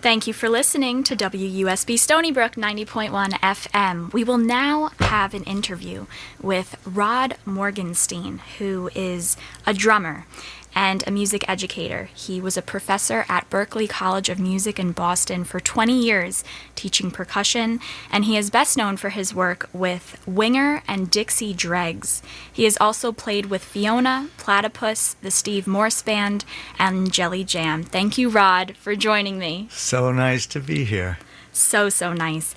Thank you for listening to WUSB Stony Brook 90.1 FM. We will now have an interview with Rod Morgenstein, who is a drummer and a music educator. He was a professor at Berklee College of Music in Boston for 20 years, teaching percussion, and he is best known for his work with Winger and Dixie Dregs. He has also played with Fiona, Platypus, the Steve Morse Band, and Jelly Jam. Thank you, Rod, for joining me. So nice to be here. So nice.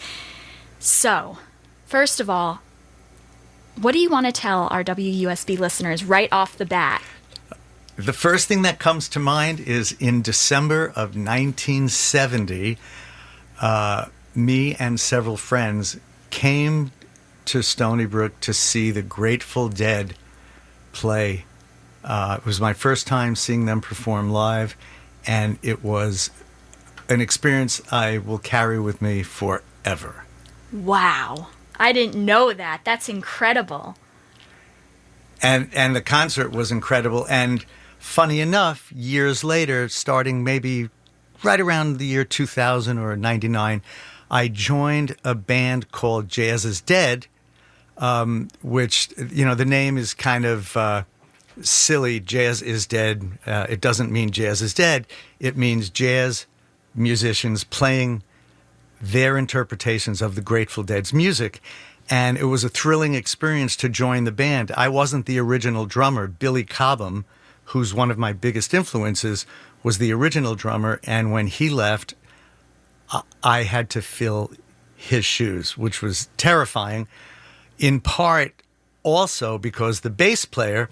So, first of all, what do you want to tell our WUSB listeners right off the bat? The first thing that comes to mind is in December of 1970, me and several friends came to Stony Brook to see the Grateful Dead play. It was my first time seeing them perform live, and it was an experience I will carry with me forever. Wow. I didn't know that. That's incredible. And the concert was incredible. And funny enough, years later, starting maybe right around the year 2000 or 99, I joined a band called Jazz is Dead, which, the name is kind of silly. Jazz is Dead. It doesn't mean jazz is dead. It means jazz musicians playing their interpretations of the Grateful Dead's music. And it was a thrilling experience to join the band. I wasn't the original drummer. Billy Cobham, who's one of my biggest influences, was the original drummer, and when he left, I had to fill his shoes, which was terrifying, in part also because the bass player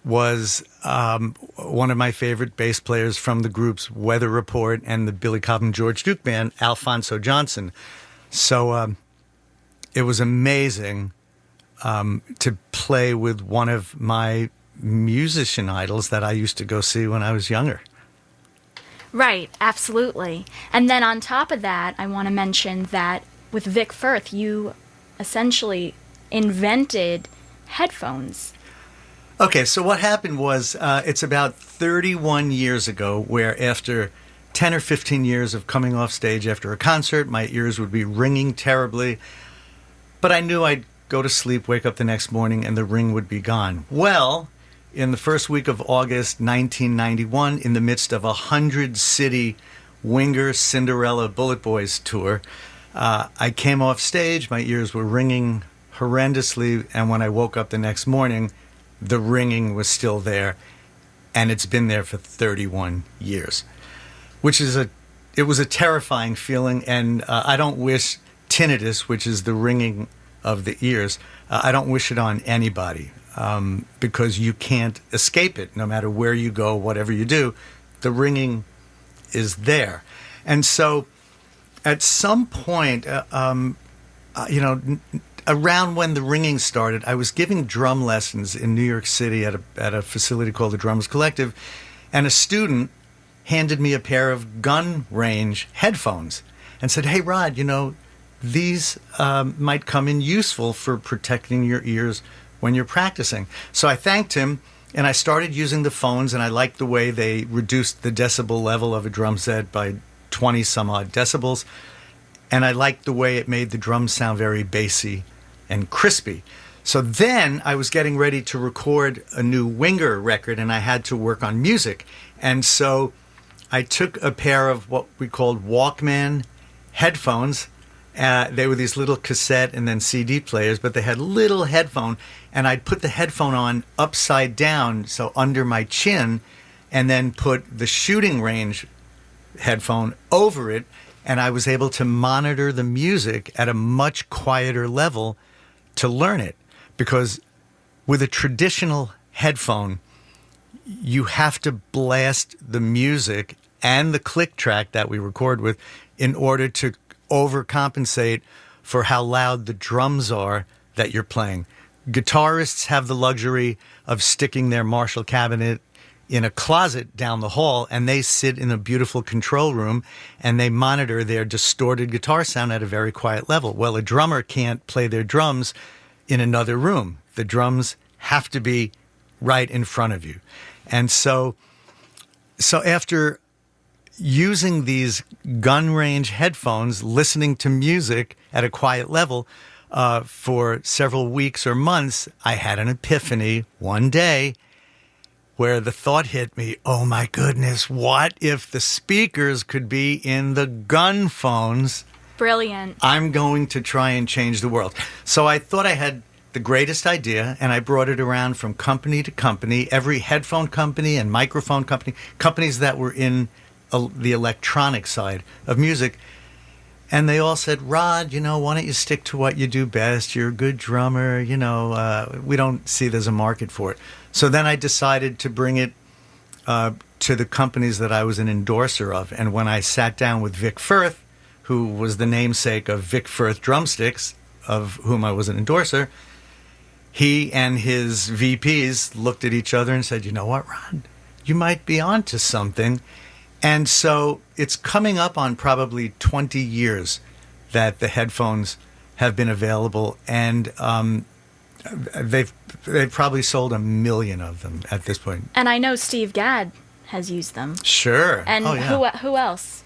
was one of my favorite bass players from the groups Weather Report and the Billy Cobham George Duke Band, Alphonso Johnson. So it was amazing to play with one of my musician idols that I used to go see when I was younger. Right, absolutely. And then on top of that, I want to mention that with Vic Firth, you essentially invented headphones. Okay, so what happened was it's about 31 years ago where after 10 or 15 years of coming off stage after a concert, my ears would be ringing terribly, but I knew I'd go to sleep, wake up the next morning, and the ring would be gone. Well, in the first week of August 1991, in the midst of a 100-city Winger Cinderella Bullet Boys tour, I came off stage, my ears were ringing horrendously, and when I woke up the next morning, the ringing was still there, and it's been there for 31 years, which is it was a terrifying feeling, and I don't wish tinnitus, which is the ringing of the ears, I don't wish it on anybody. Because you can't escape it no matter where you go, whatever you do, the ringing is there. And so at some point, around when the ringing started, I was giving drum lessons in New York City at a facility called the Drummers Collective, and a student handed me a pair of gun range headphones and said, "Hey, Rod, these might come in useful for protecting your ears when you're practicing." So I thanked him, and I started using the phones, and I liked the way they reduced the decibel level of a drum set by 20 some odd decibels, and I liked the way it made the drums sound very bassy and crispy. So then I was getting ready to record a new Winger record, and I had to work on music, and so I took a pair of what we called Walkman headphones. They were these little cassette and then CD players, but they had little headphone, and I'd put the headphone on upside down, so under my chin, and then put the shooting range headphone over it, and I was able to monitor the music at a much quieter level to learn it. Because with a traditional headphone, you have to blast the music and the click track that we record with in order to overcompensate for how loud the drums are that you're playing. Guitarists have the luxury of sticking their Marshall cabinet in a closet down the hall, and they sit in a beautiful control room and they monitor their distorted guitar sound at a very quiet level. Well, a drummer can't play their drums in another room. The drums have to be right in front of you. And so after using these gun range headphones, listening to music at a quiet level for several weeks or months, I had an epiphany one day where the thought hit me, oh my goodness, what if the speakers could be in the gun phones? Brilliant. I'm going to try and change the world. So I thought I had the greatest idea, and I brought it around from company to company, every headphone company and microphone company, companies that were in the electronic side of music. And they all said, Rod, why don't you stick to what you do best? You're a good drummer. We don't see there's a market for it. So then I decided to bring it to the companies that I was an endorser of. And when I sat down with Vic Firth, who was the namesake of Vic Firth Drumsticks, of whom I was an endorser, he and his VPs looked at each other and said, you know what, Rod? You might be onto something. And so it's coming up on probably 20 years that the headphones have been available, and they've probably sold 1 million of them at this point. And I know Steve Gadd has used them. Sure. And oh, yeah. who else?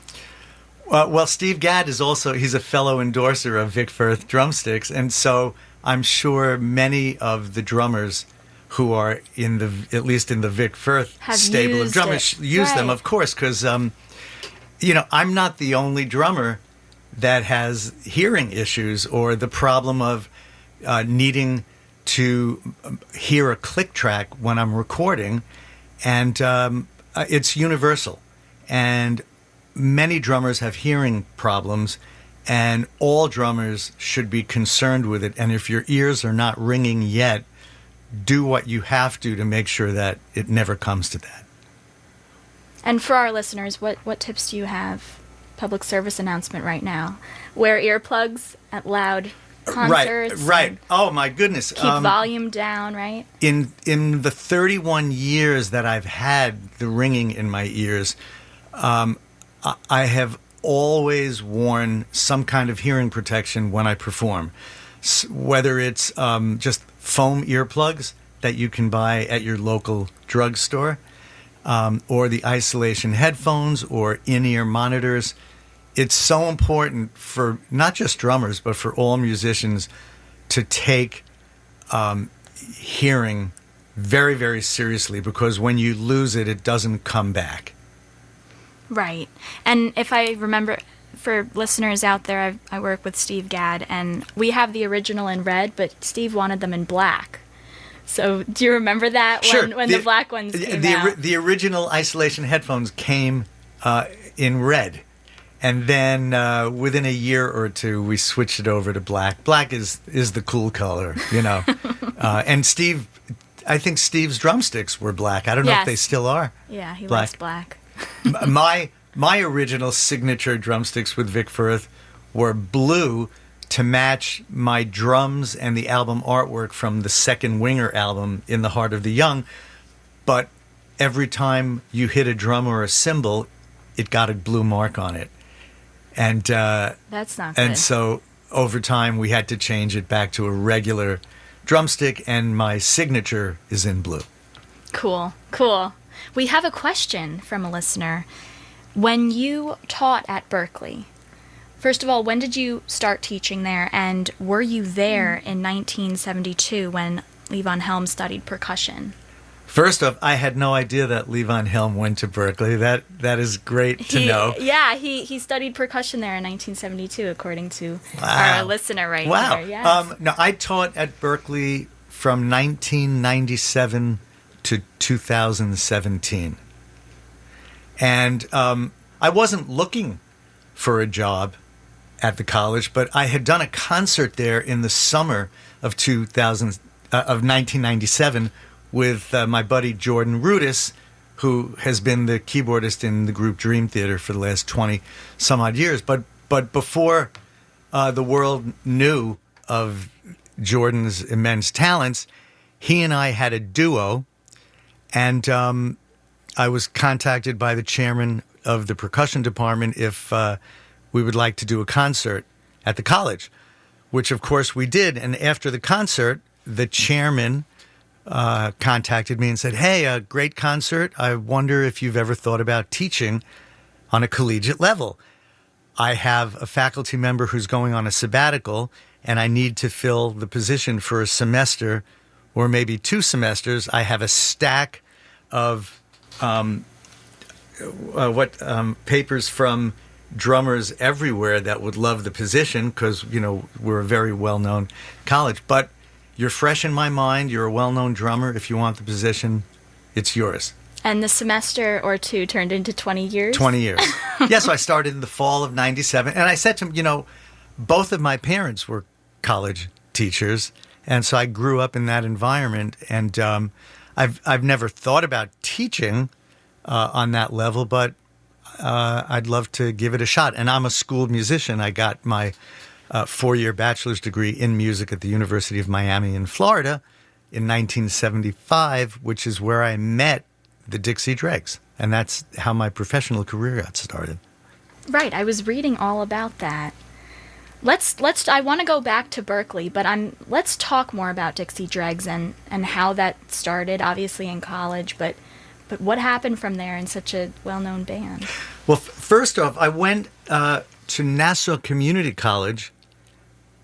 Well, Steve Gadd is also, he's a fellow endorser of Vic Firth Drumsticks, and so I'm sure many of the drummers who are at least in the Vic Firth stable of drummers use them, of course, because I'm not the only drummer that has hearing issues or the problem of needing to hear a click track when I'm recording, and it's universal. And many drummers have hearing problems, and all drummers should be concerned with it. And if your ears are not ringing yet, do what you have to make sure that it never comes to that. And for our listeners, what tips do you have? Public service announcement right now. Wear earplugs at loud concerts. Right. Oh, my goodness. Keep volume down, right? In the 31 years that I've had the ringing in my ears, I have always worn some kind of hearing protection when I perform. Whether it's just foam earplugs that you can buy at your local drugstore, or the isolation headphones or in-ear monitors. It's so important for not just drummers, but for all musicians to take hearing very, very seriously, because when you lose it, it doesn't come back. Right. And if I remember, for listeners out there, I work with Steve Gadd, and we have the original in red, but Steve wanted them in black. So do you remember that? Sure. When the black ones came out? The original isolation headphones came in red. And then within a year or two, we switched it over to black. Black is the cool color, and I think Steve's drumsticks were black. I don't know if they still are. Yeah, he likes black. My original signature drumsticks with Vic Firth were blue to match my drums and the album artwork from the second Winger album, In the Heart of the Young. But every time you hit a drum or a cymbal, it got a blue mark on it. And that's not good. And so over time, we had to change it back to a regular drumstick, and my signature is in blue. Cool. We have a question from a listener. When you taught at Berklee, first of all, when did you start teaching there, and were you there in 1972 when Levon Helm studied percussion? First off, I had no idea that Levon Helm went to Berklee. That is great to know. Yeah, he studied percussion there in 1972, according to our listener right here. Yes. No, I taught at Berklee from 1997 to 2017. And I wasn't looking for a job at the college, but I had done a concert there in the summer of 1997 with my buddy Jordan Rudis, who has been the keyboardist in the group Dream Theater for the last 20 some odd years. But before the world knew of Jordan's immense talents, he and I had a duo, and I was contacted by the chairman of the Percussion Department if we would like to do a concert at the college, which of course we did. And after the concert, the chairman contacted me and said, "Hey, a great concert. I wonder if you've ever thought about teaching on a collegiate level. I have a faculty member who's going on a sabbatical, and I need to fill the position for a semester or maybe 2 semesters. I have a stack of papers from drummers everywhere that would love the position because, we're a very well-known college. But you're fresh in my mind. You're a well-known drummer. If you want the position, it's yours. And the semester or 2 turned into 20 years? 20 years. Yeah, so I started in the fall of 97. And I said to him, both of my parents were college teachers. And so I grew up in that environment. And I've never thought about teaching on that level, but I'd love to give it a shot. And I'm a schooled musician. I got my 4-year bachelor's degree in music at the University of Miami in Florida in 1975, which is where I met the Dixie Dregs. And that's how my professional career got started. Right. I was reading all about that. I want to go back to Berklee, but let's talk more about Dixie Dregs and how that started, obviously in college, but what happened from there in such a well-known band? Well, first off, I went to Nassau Community College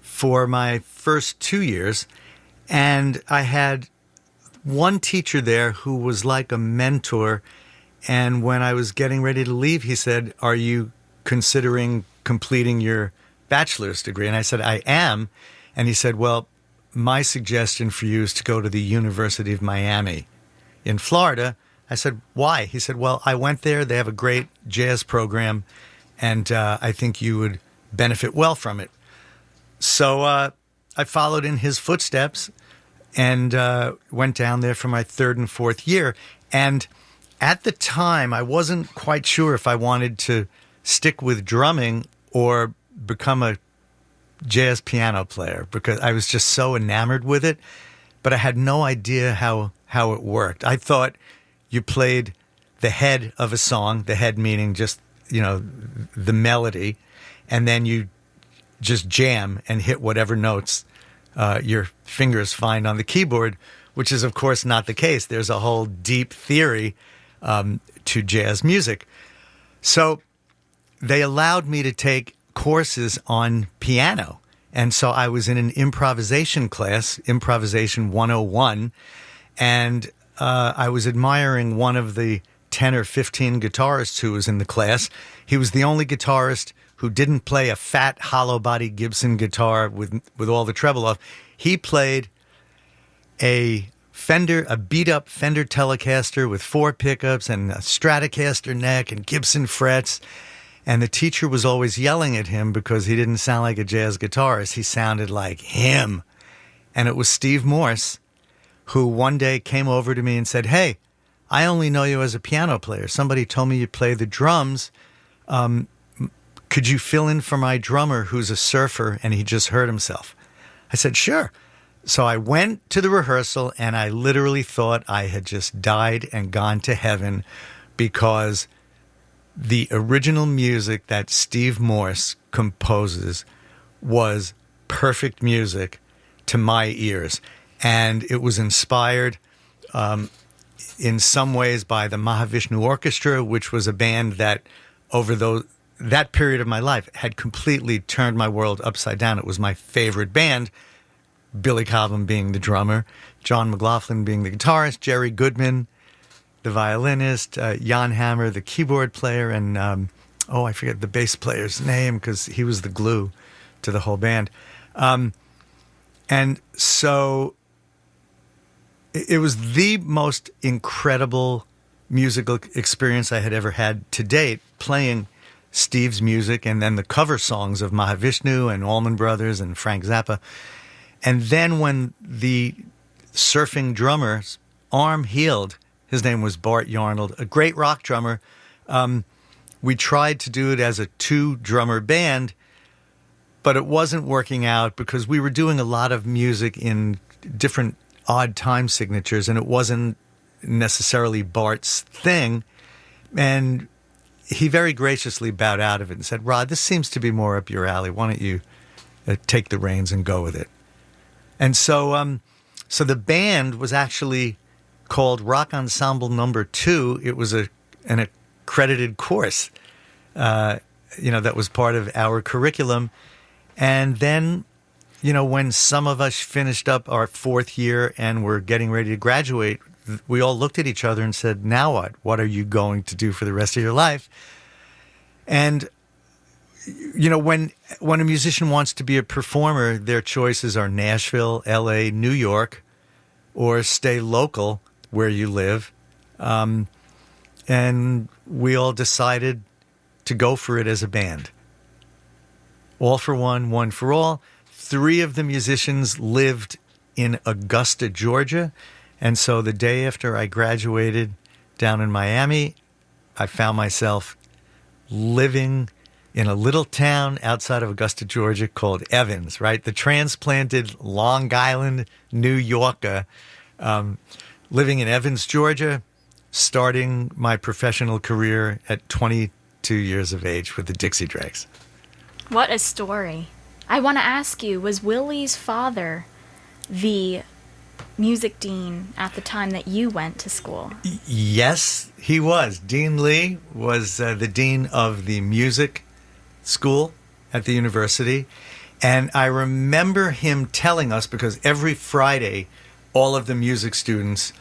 for my first 2 years, and I had one teacher there who was like a mentor. And when I was getting ready to leave, he said, "Are you considering completing your bachelor's degree?" And I said, "I am." And he said, "Well, my suggestion for you is to go to the University of Miami in Florida." I said, "Why?" He said, "Well, I went there. They have a great jazz program, and I think you would benefit well from it." So I followed in his footsteps and went down there for my 3rd and 4th year. And at the time, I wasn't quite sure if I wanted to stick with drumming or become a jazz piano player because I was just so enamored with it. But I had no idea how it worked. I thought you played the head of a song, the head meaning just, the melody, and then you just jam and hit whatever notes your fingers find on the keyboard, which is, of course, not the case. There's a whole deep theory to jazz music. So they allowed me to take courses on piano. And so I was in an improvisation class, Improvisation 101, and I was admiring one of the 10 or 15 guitarists who was in the class. He was the only guitarist who didn't play a fat hollow body Gibson guitar with all the treble off. He played a beat up Fender Telecaster with 4 pickups and a Stratocaster neck and Gibson frets. And the teacher was always yelling at him because he didn't sound like a jazz guitarist. He sounded like him. And it was Steve Morse who one day came over to me and said, "Hey, I only know you as a piano player. Somebody told me you play the drums. Could you fill in for my drummer who's a surfer and he just hurt himself?" I said, "Sure." So I went to the rehearsal and I literally thought I had just died and gone to heaven because the original music that Steve Morse composes was perfect music to my ears. And it was inspired in some ways by the Mahavishnu Orchestra, which was a band that over that period of my life had completely turned my world upside down. It was my favorite band, Billy Cobham being the drummer, John McLaughlin being the guitarist, Jerry Goodman, the violinist, Jan Hammer, the keyboard player, and I forget the bass player's name because he was the glue to the whole band. And so it was the most incredible musical experience I had ever had to date, playing Steve's music and then the cover songs of Mahavishnu and Allman Brothers and Frank Zappa. And then when the surfing drummer's arm healed, his name was Bart Yarnold, a great rock drummer, we tried to do it as a 2-drummer band, but it wasn't working out because we were doing a lot of music in different odd time signatures, and it wasn't necessarily Bart's thing. And he very graciously bowed out of it and said, "Rod, this seems to be more up your alley. Why don't you take the reins and go with it?" And so the band was actually called Rock Ensemble Number 2. It was an accredited course that was part of our curriculum. And then, when some of us finished up our fourth year and were getting ready to graduate, we all looked at each other and said, now what? What are you going to do for the rest of your life? And, when a musician wants to be a performer, their choices are Nashville, L.A., New York, or stay local where you live. And we all decided to go for it as a band. All for one, one for all. 3 of the musicians lived in Augusta, Georgia. And so the day after I graduated down in Miami, I found myself living in a little town outside of Augusta, Georgia called Evans, right? The transplanted Long Island, New Yorker, living in Evans, Georgia, starting my professional career at 22 years of age with the Dixie Dregs. What a story. I want to ask you, was Willie's father the music dean at the time that you went to school? Yes, he was. Dean Lee was the dean of the music school at the university. And I remember him telling us, because every Friday, all of the music students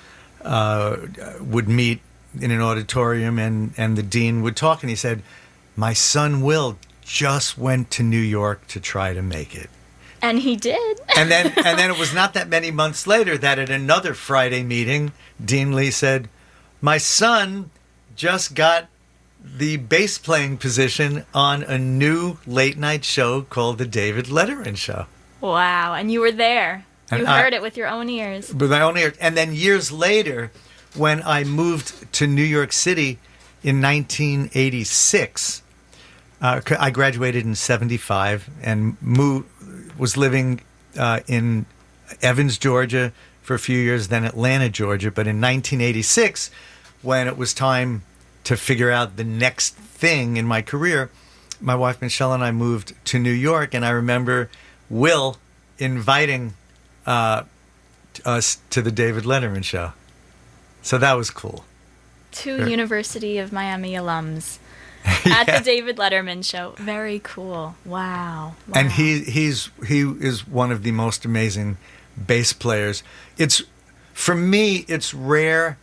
would meet in an auditorium and the dean would talk. And he said, my son Will just went to New York to try to make it. And he did. and then it was not that many months later that at another Friday meeting, Dean Lee said, my son just got the bass playing position on a new late night show called The David Letterman Show. Wow. And you were there. You heard it with your own ears. With my own ears. And then years later, when I moved to New York City in 1986, I graduated in 75 and was living in Evans, Georgia for a few years, then Atlanta, Georgia. But in 1986, when it was time to figure out the next thing in my career, my wife Michelle and I moved to New York, and I remember Will inviting us to the David Letterman Show. So that was cool. 2 University of Miami alums at the David Letterman Show. Very cool. Wow. And he is one of the most amazing bass players. For me, it's rare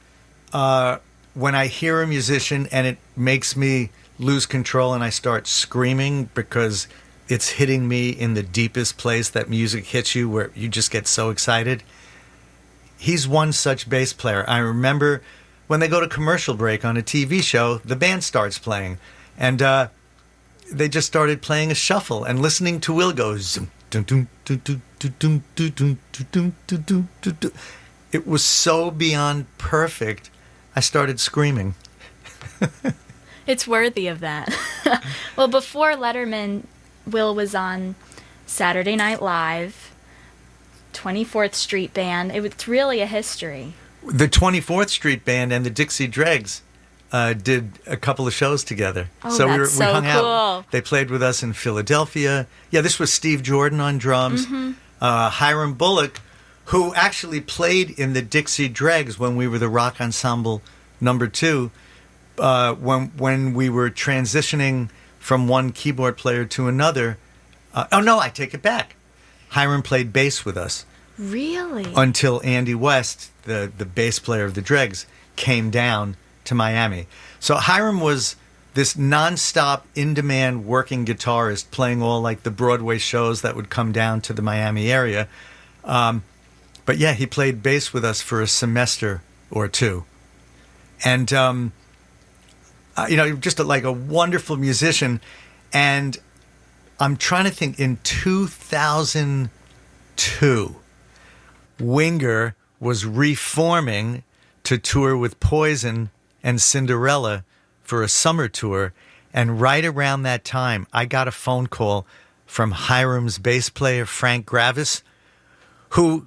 when I hear a musician and it makes me lose control and I start screaming because it's hitting me in the deepest place that music hits you, where you just get so excited. He's one such bass player. I remember when they go to commercial break on a TV show, the band starts playing, and they just started playing a shuffle, and listening to Will go zoom, dum, dum, dum, dum, dum, dum, dum, dum, dum, dum, dum. It was so beyond perfect, I started screaming. It's worthy of that. Well, before Letterman, Will was on Saturday Night Live, 24th Street Band. It's really a history. The 24th Street Band and the Dixie Dregs did a couple of shows together. Oh, so that's we hung cool. out. They played with us in Philadelphia. Yeah, this was Steve Jordan on drums. Mm-hmm. Hiram Bullock, who actually played in the Dixie Dregs when we were the rock ensemble number 2, when we were transitioning from one keyboard player to another. I take it back. Hiram played bass with us. Really? Until Andy West, the bass player of the Dregs, came down to Miami. So Hiram was this nonstop, in-demand working guitarist playing all like the Broadway shows that would come down to the Miami area. But yeah, he played bass with us for a semester or 2. And, just like a wonderful musician. And I'm trying to think, in 2002, Winger was reforming to tour with Poison and Cinderella for a summer tour. And right around that time, I got a phone call from Hiram's bass player, Frank Gravis, who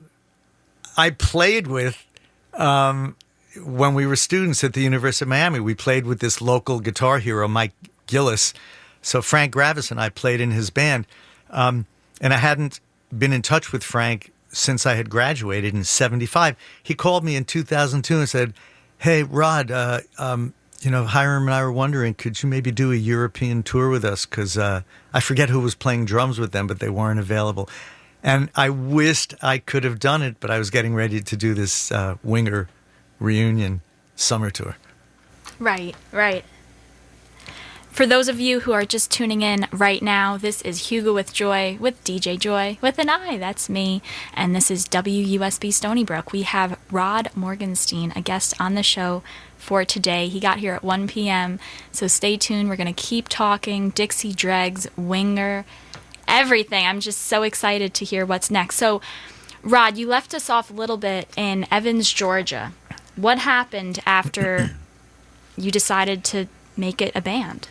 I played with when we were students at the University of Miami. We played with this local guitar hero, Mike Gillis. So Frank Gravis and I played in his band. And I hadn't been in touch with Frank since I had graduated in 75. He called me in 2002 and said, "Hey, Rod, Hiram and I were wondering, could you maybe do a European tour with us? Because I forget who was playing drums with them, but they weren't available. And I wished I could have done it, but I was getting ready to do this Winger reunion summer tour. Right, right. For those of you who are just tuning in right now, this is Hugo with Joy, with DJ Joy, with an I, that's me, and this is WUSB Stony Brook. We have Rod Morgenstein, a guest on the show for today. He got here at 1 p.m., so stay tuned. We're going to keep talking Dixie Dregs, Winger, everything. I'm just so excited to hear what's next. So, Rod, you left us off a little bit in Evans, Georgia. What happened after you decided to make it a band?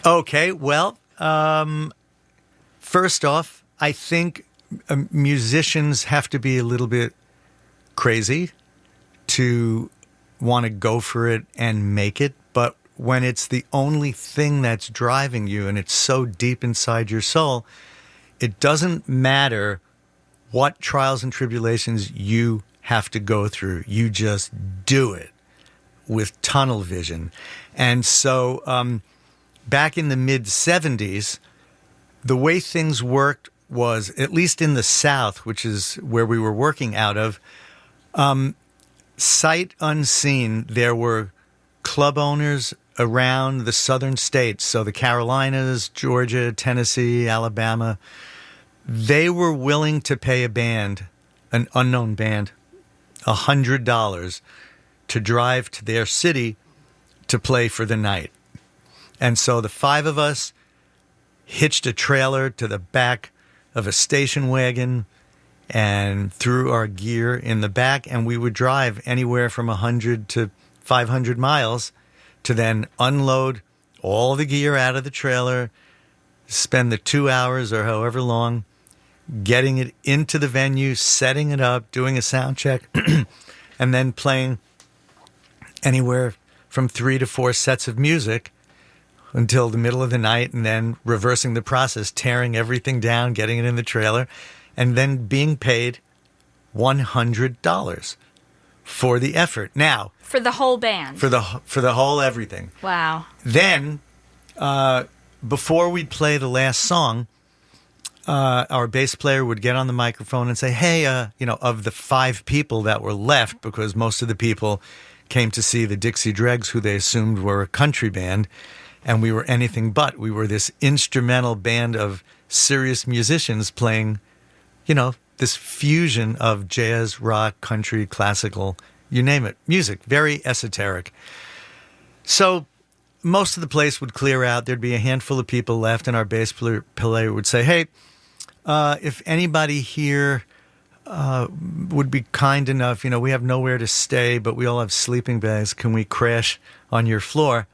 Okay, well, first off, I think musicians have to be a little bit crazy to want to go for it and make it. But when it's the only thing that's driving you and it's so deep inside your soul, it doesn't matter what trials and tribulations you have to go through. You just do it with tunnel vision. And so back in the mid-'70s, the way things worked was, at least in the South, which is where we were working out of, sight unseen, there were club owners around the southern states, so the Carolinas, Georgia, Tennessee, Alabama. They were willing to pay a band, an unknown band, $100 to drive to their city to play for the night. And so the five of us hitched a trailer to the back of a station wagon and threw our gear in the back, and we would drive anywhere from 100 to 500 miles to then unload all the gear out of the trailer, spend the 2 hours or however long getting it into the venue, setting it up, doing a sound check, and then playing anywhere from 3 to 4 sets of music until the middle of the night, and then reversing the process, tearing everything down, getting it in the trailer, and then being paid $100 for the effort. Now, For the whole band? for the whole everything. Wow. Then, before we'd play the last song, our bass player would get on the microphone and say, hey, of the 5 people that were left, because most of the people came to see the Dixie Dregs, who they assumed were a country band, and we were anything but. We were this instrumental band of serious musicians playing, this fusion of jazz, rock, country, classical, you name it, music, very esoteric. So most of the place would clear out. There'd be a handful of people left, and our bass player would say, hey, if anybody here would be kind enough, we have nowhere to stay, but we all have sleeping bags. Can we crash on your floor?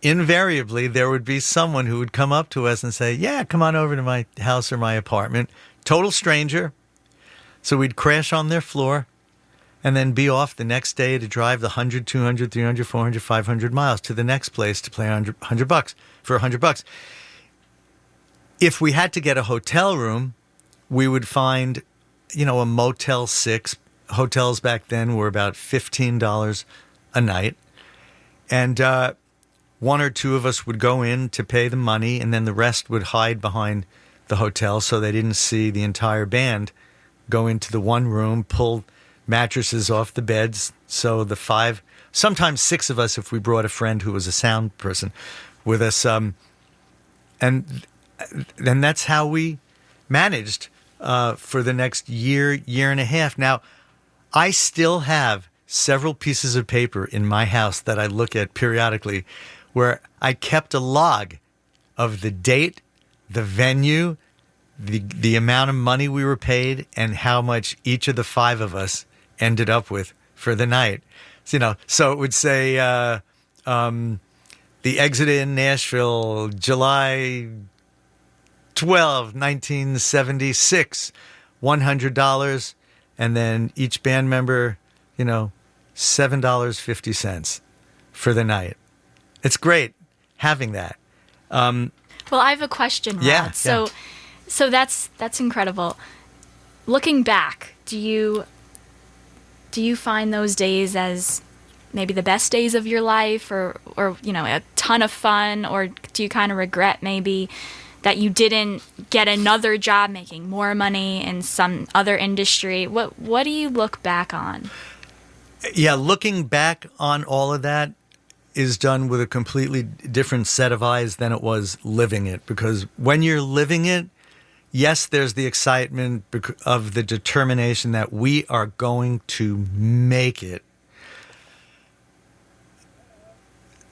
Invariably, there would be someone who would come up to us and say, yeah, come on over to my house or my apartment. Total stranger. So we'd crash on their floor and then be off the next day to drive the 100, 200, 300, 400, 500 miles to the next place to play $100 for $100. If we had to get a hotel room, we would find, a Motel 6. Hotels back then were about $15 a night. And 1 or 2 of us would go in to pay the money, and then the rest would hide behind the hotel so they didn't see the entire band go into the one room, pull mattresses off the beds. So the 5, sometimes 6 of us, if we brought a friend who was a sound person with us. And that's how we managed for the next year and a half. Now, I still have several pieces of paper in my house that I look at periodically where I kept a log of the date, the venue, the amount of money we were paid, and how much each of the 5 of us ended up with for the night. So it would say the exit in Nashville, July 12, 1976, $100, and then each band member, $7.50 for the night. It's great having that. Well, I have a question, Rod. Yeah, so that's incredible. Looking back, do you find those days as maybe the best days of your life, or a ton of fun, or do you kind of regret maybe that you didn't get another job making more money in some other industry? What do you look back on? Yeah, looking back on all of that is done with a completely different set of eyes than it was living it. Because when you're living it, yes, there's the excitement of the determination that we are going to make it.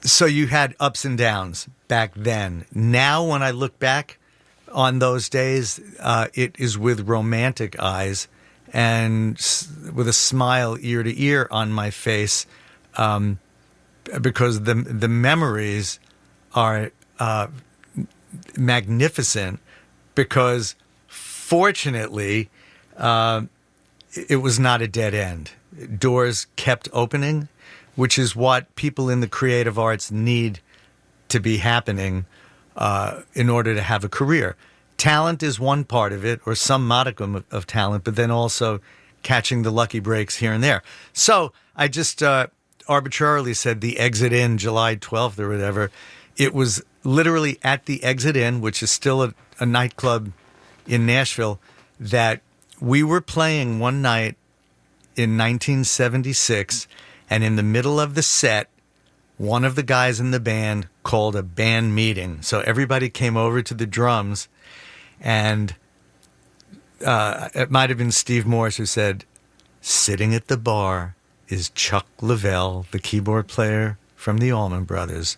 So you had ups and downs back then. Now, when I look back on those days, it is with romantic eyes and with a smile ear to ear on my face, because the memories are magnificent. Because fortunately, it was not a dead end. Doors kept opening, which is what people in the creative arts need to be happening in order to have a career. Talent is one part of it, or some modicum of talent, but then also catching the lucky breaks here and there. So I just arbitrarily said the Exit Inn, July 12th or whatever. It was literally at the Exit Inn, which is still a nightclub in Nashville, that we were playing one night in 1976, and in the middle of the set, one of the guys in the band called a band meeting. So everybody came over to the drums, and it might have been Steve Morse who said, "Sitting at the bar is Chuck Leavell, the keyboard player from the Allman Brothers.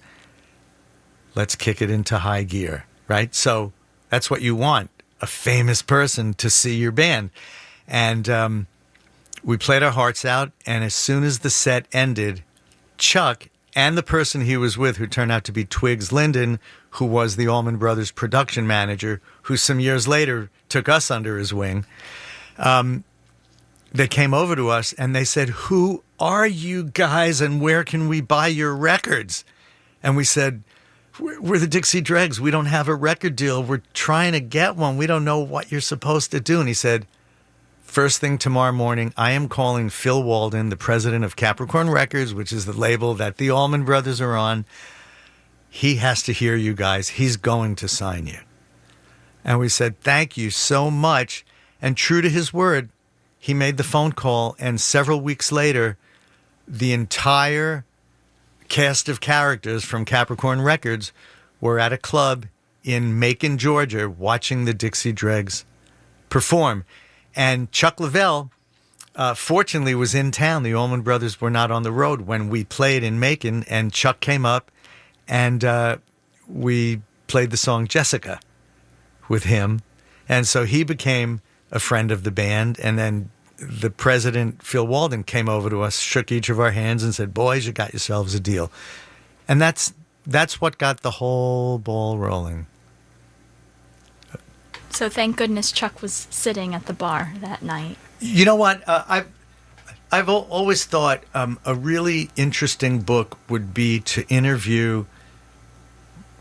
Let's kick it into high gear," right? So that's what you want, a famous person to see your band. And we played our hearts out, and as soon as the set ended, Chuck and the person he was with, who turned out to be Twiggs Linden, who was the Allman Brothers production manager, who some years later took us under his wing, they came over to us and they said, "Who are you guys and where can we buy your records?" And we said, "We're the Dixie Dregs. We don't have a record deal. We're trying to get one. We don't know what you're supposed to do." And he said, "First thing tomorrow morning, I am calling Phil Walden, the president of Capricorn Records, which is the label that the Allman Brothers are on. He has to hear you guys. He's going to sign you." And we said, "Thank you so much." And true to his word, he made the phone call, and several weeks later, the entire cast of characters from Capricorn Records were at a club in Macon, Georgia, watching the Dixie Dregs perform. And Chuck Leavell, fortunately, was in town. The Allman Brothers were not on the road when we played in Macon, and Chuck came up, and we played the song Jessica with him. And so he became a friend of the band, and then the president, Phil Walden, came over to us, shook each of our hands, and said, "Boys, you got yourselves a deal." And that's what got the whole ball rolling. So thank goodness Chuck was sitting at the bar that night. You know what? I've always thought a really interesting book would be to interview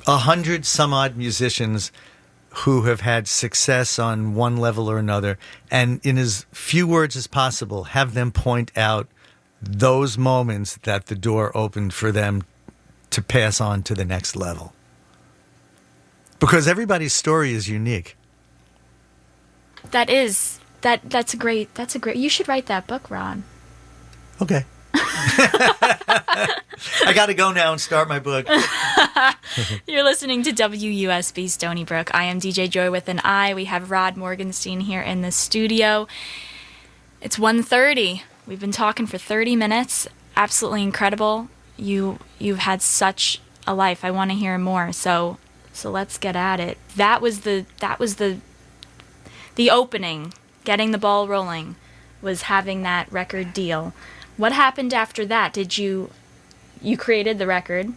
100 some odd musicians who have had success on one level or another, and in as few words as possible, have them point out those moments that the door opened for them to pass on to the next level. Because everybody's story is unique. That's a great, you should write that book, Ron. Okay. I got to go now and start my book. You're listening to WUSB Stony Brook. I am DJ Joy with an I. We have Rod Morgenstein here in the studio. It's 1:30. We've been talking for 30 minutes. Absolutely incredible. You've had such a life. I want to hear more. So let's get at it. That was the opening, getting the ball rolling, was having that record deal. What happened after that? Did you created the record?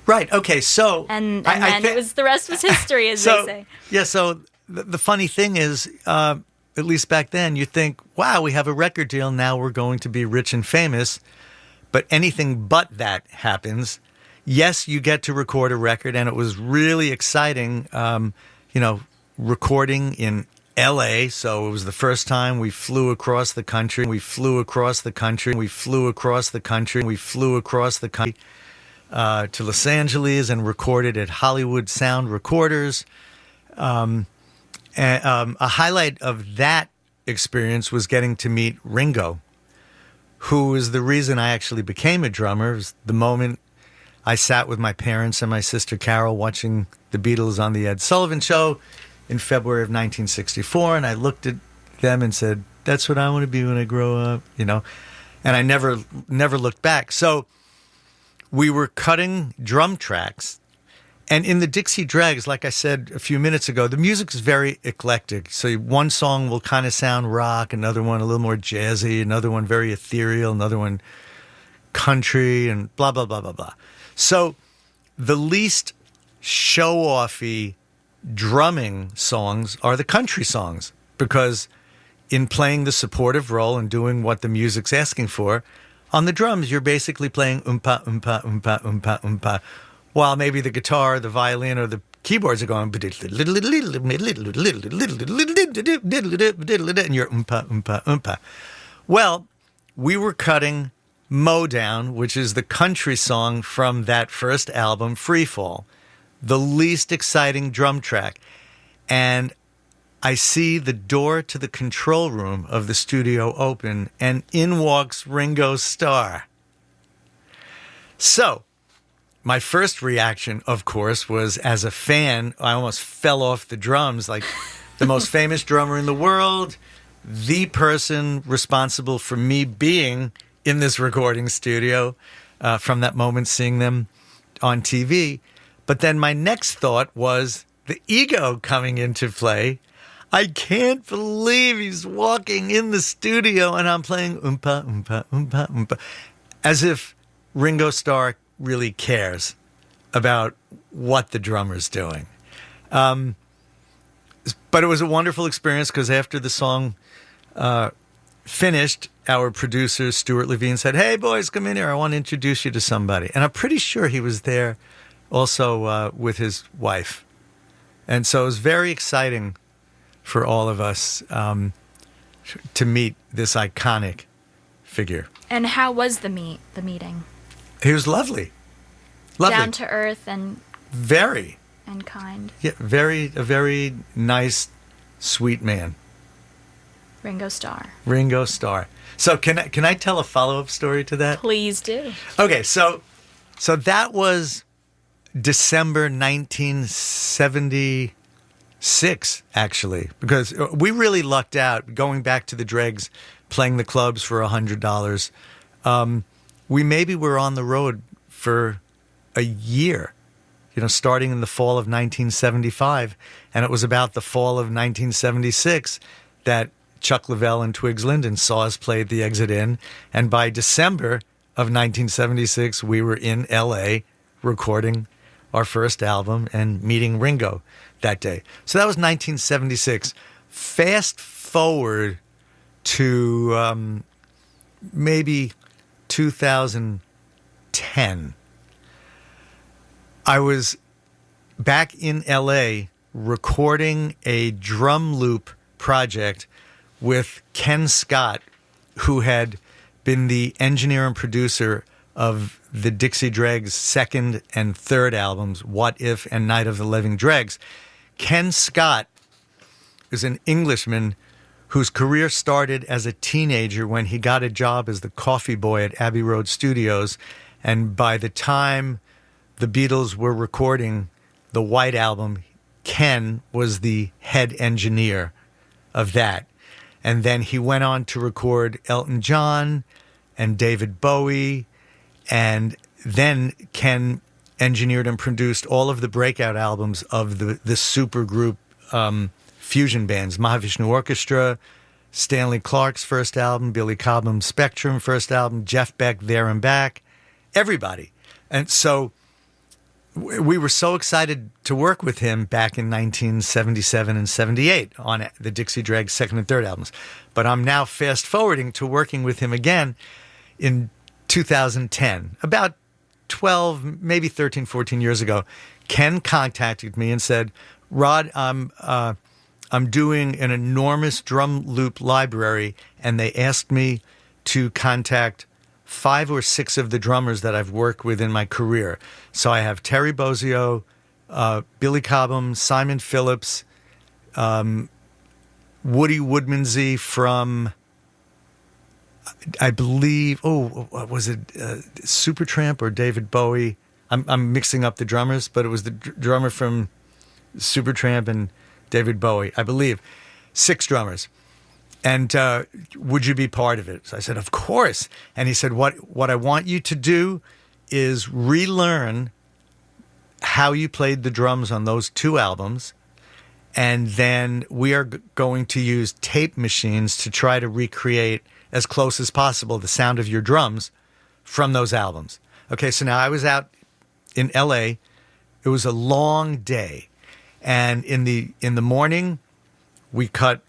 Right. Okay. So and then it was, the rest was history, as they say. Yeah. So the funny thing is, at least back then, you think, wow, we have a record deal. Now we're going to be rich and famous. But anything but that happens. Yes, you get to record a record, and it was really exciting. Recording in LA, so it was the first time we flew across the country. We flew across the country. We flew across the country. We flew across the country to Los Angeles and recorded at Hollywood Sound Recorders. And a highlight of that experience was getting to meet Ringo, who is the reason I actually became a drummer. It was the moment I sat with my parents and my sister Carol watching the Beatles on the Ed Sullivan Show in February of 1964, and I looked at them and said, that's what I want to be when I grow up, you know. And I never looked back. So we were cutting drum tracks. And in the Dixie Dregs, like I said a few minutes ago, the music is very eclectic. So one song will kind of sound rock, another one a little more jazzy, another one very ethereal, another one country, and blah, blah, blah, blah, blah. So the least show-offy drumming songs are the country songs, because in playing the supportive role and doing what the music's asking for, on the drums, you're basically playing oompa, oompa, oompa, oompa, oompa, while maybe the guitar, the violin, or the keyboards are going, and you're oompa, oompa, oompa. Well, we were cutting Modown, which is the country song from that first album, Freefall, the least exciting drum track. And I see the door to the control room of the studio open, and in walks Ringo Starr. So my first reaction, of course, was as a fan, I almost fell off the drums, like the most famous drummer in the world, the person responsible for me being in this recording studio from that moment, seeing them on TV. But then my next thought was the ego coming into play. I can't believe he's walking in the studio and I'm playing oompa, oompa, oompa, oompa, as if Ringo Starr really cares about what the drummer's doing. But it was a wonderful experience, because after the song finished, our producer, Stuart Levine, said, hey, boys, come in here. I want to introduce you to somebody. And I'm pretty sure he was there also with his wife. And so it was very exciting for all of us to meet this iconic figure. And how was the meeting? He was lovely. Lovely. Down to earth and very. And kind. Yeah, a very nice, sweet man. Ringo Starr. Ringo Starr. So can I tell a follow-up story to that? Please do. Okay, so that was December 1976, actually, because we really lucked out going back to the Dregs, playing the clubs for $100. We maybe were on the road for a year, starting in the fall of 1975, and it was about the fall of 1976 that Chuck Leavell and Twigs Linden saw us play at the Exit Inn, and by December of 1976, we were in L.A. recording our first album and meeting Ringo that day. So that was 1976. Fast forward to maybe 2010. I was back in L.A. recording a drum loop project with Ken Scott, who had been the engineer and producer of the Dixie Dregs' second and third albums, What If and Night of the Living Dregs. Ken Scott is an Englishman whose career started as a teenager when he got a job as the coffee boy at Abbey Road Studios, and by the time the Beatles were recording the White Album, Ken was the head engineer of that. And then he went on to record Elton John and David Bowie. And then Ken engineered and produced all of the breakout albums of the supergroup fusion bands, Mahavishnu Orchestra, Stanley Clark's first album, Billy Cobham's Spectrum first album, Jeff Beck, There and Back, everybody. And so we were so excited to work with him back in 1977 and 78 on the Dixie Dregs second and third albums. But I'm now fast forwarding to working with him again in 2010, about 12, maybe 13, 14 years ago. Ken contacted me and said, Rod, I'm I'm doing an enormous drum loop library, and they asked me to contact 5 or 6 of the drummers that I've worked with in my career. So I have Terry Bozzio, Billy Cobham, Simon Phillips, Woody Woodmansey from, I believe, was it Supertramp or David Bowie? I'm mixing up the drummers, but it was the drummer from Supertramp and David Bowie, I believe. 6 drummers. And would you be part of it? So I said, of course. And he said, what I want you to do is relearn how you played the drums on those 2 albums. And then we are going to use tape machines to try to recreate as close as possible the sound of your drums from those albums. Okay, so now I was out in L.A. It was a long day. And in the morning, we cut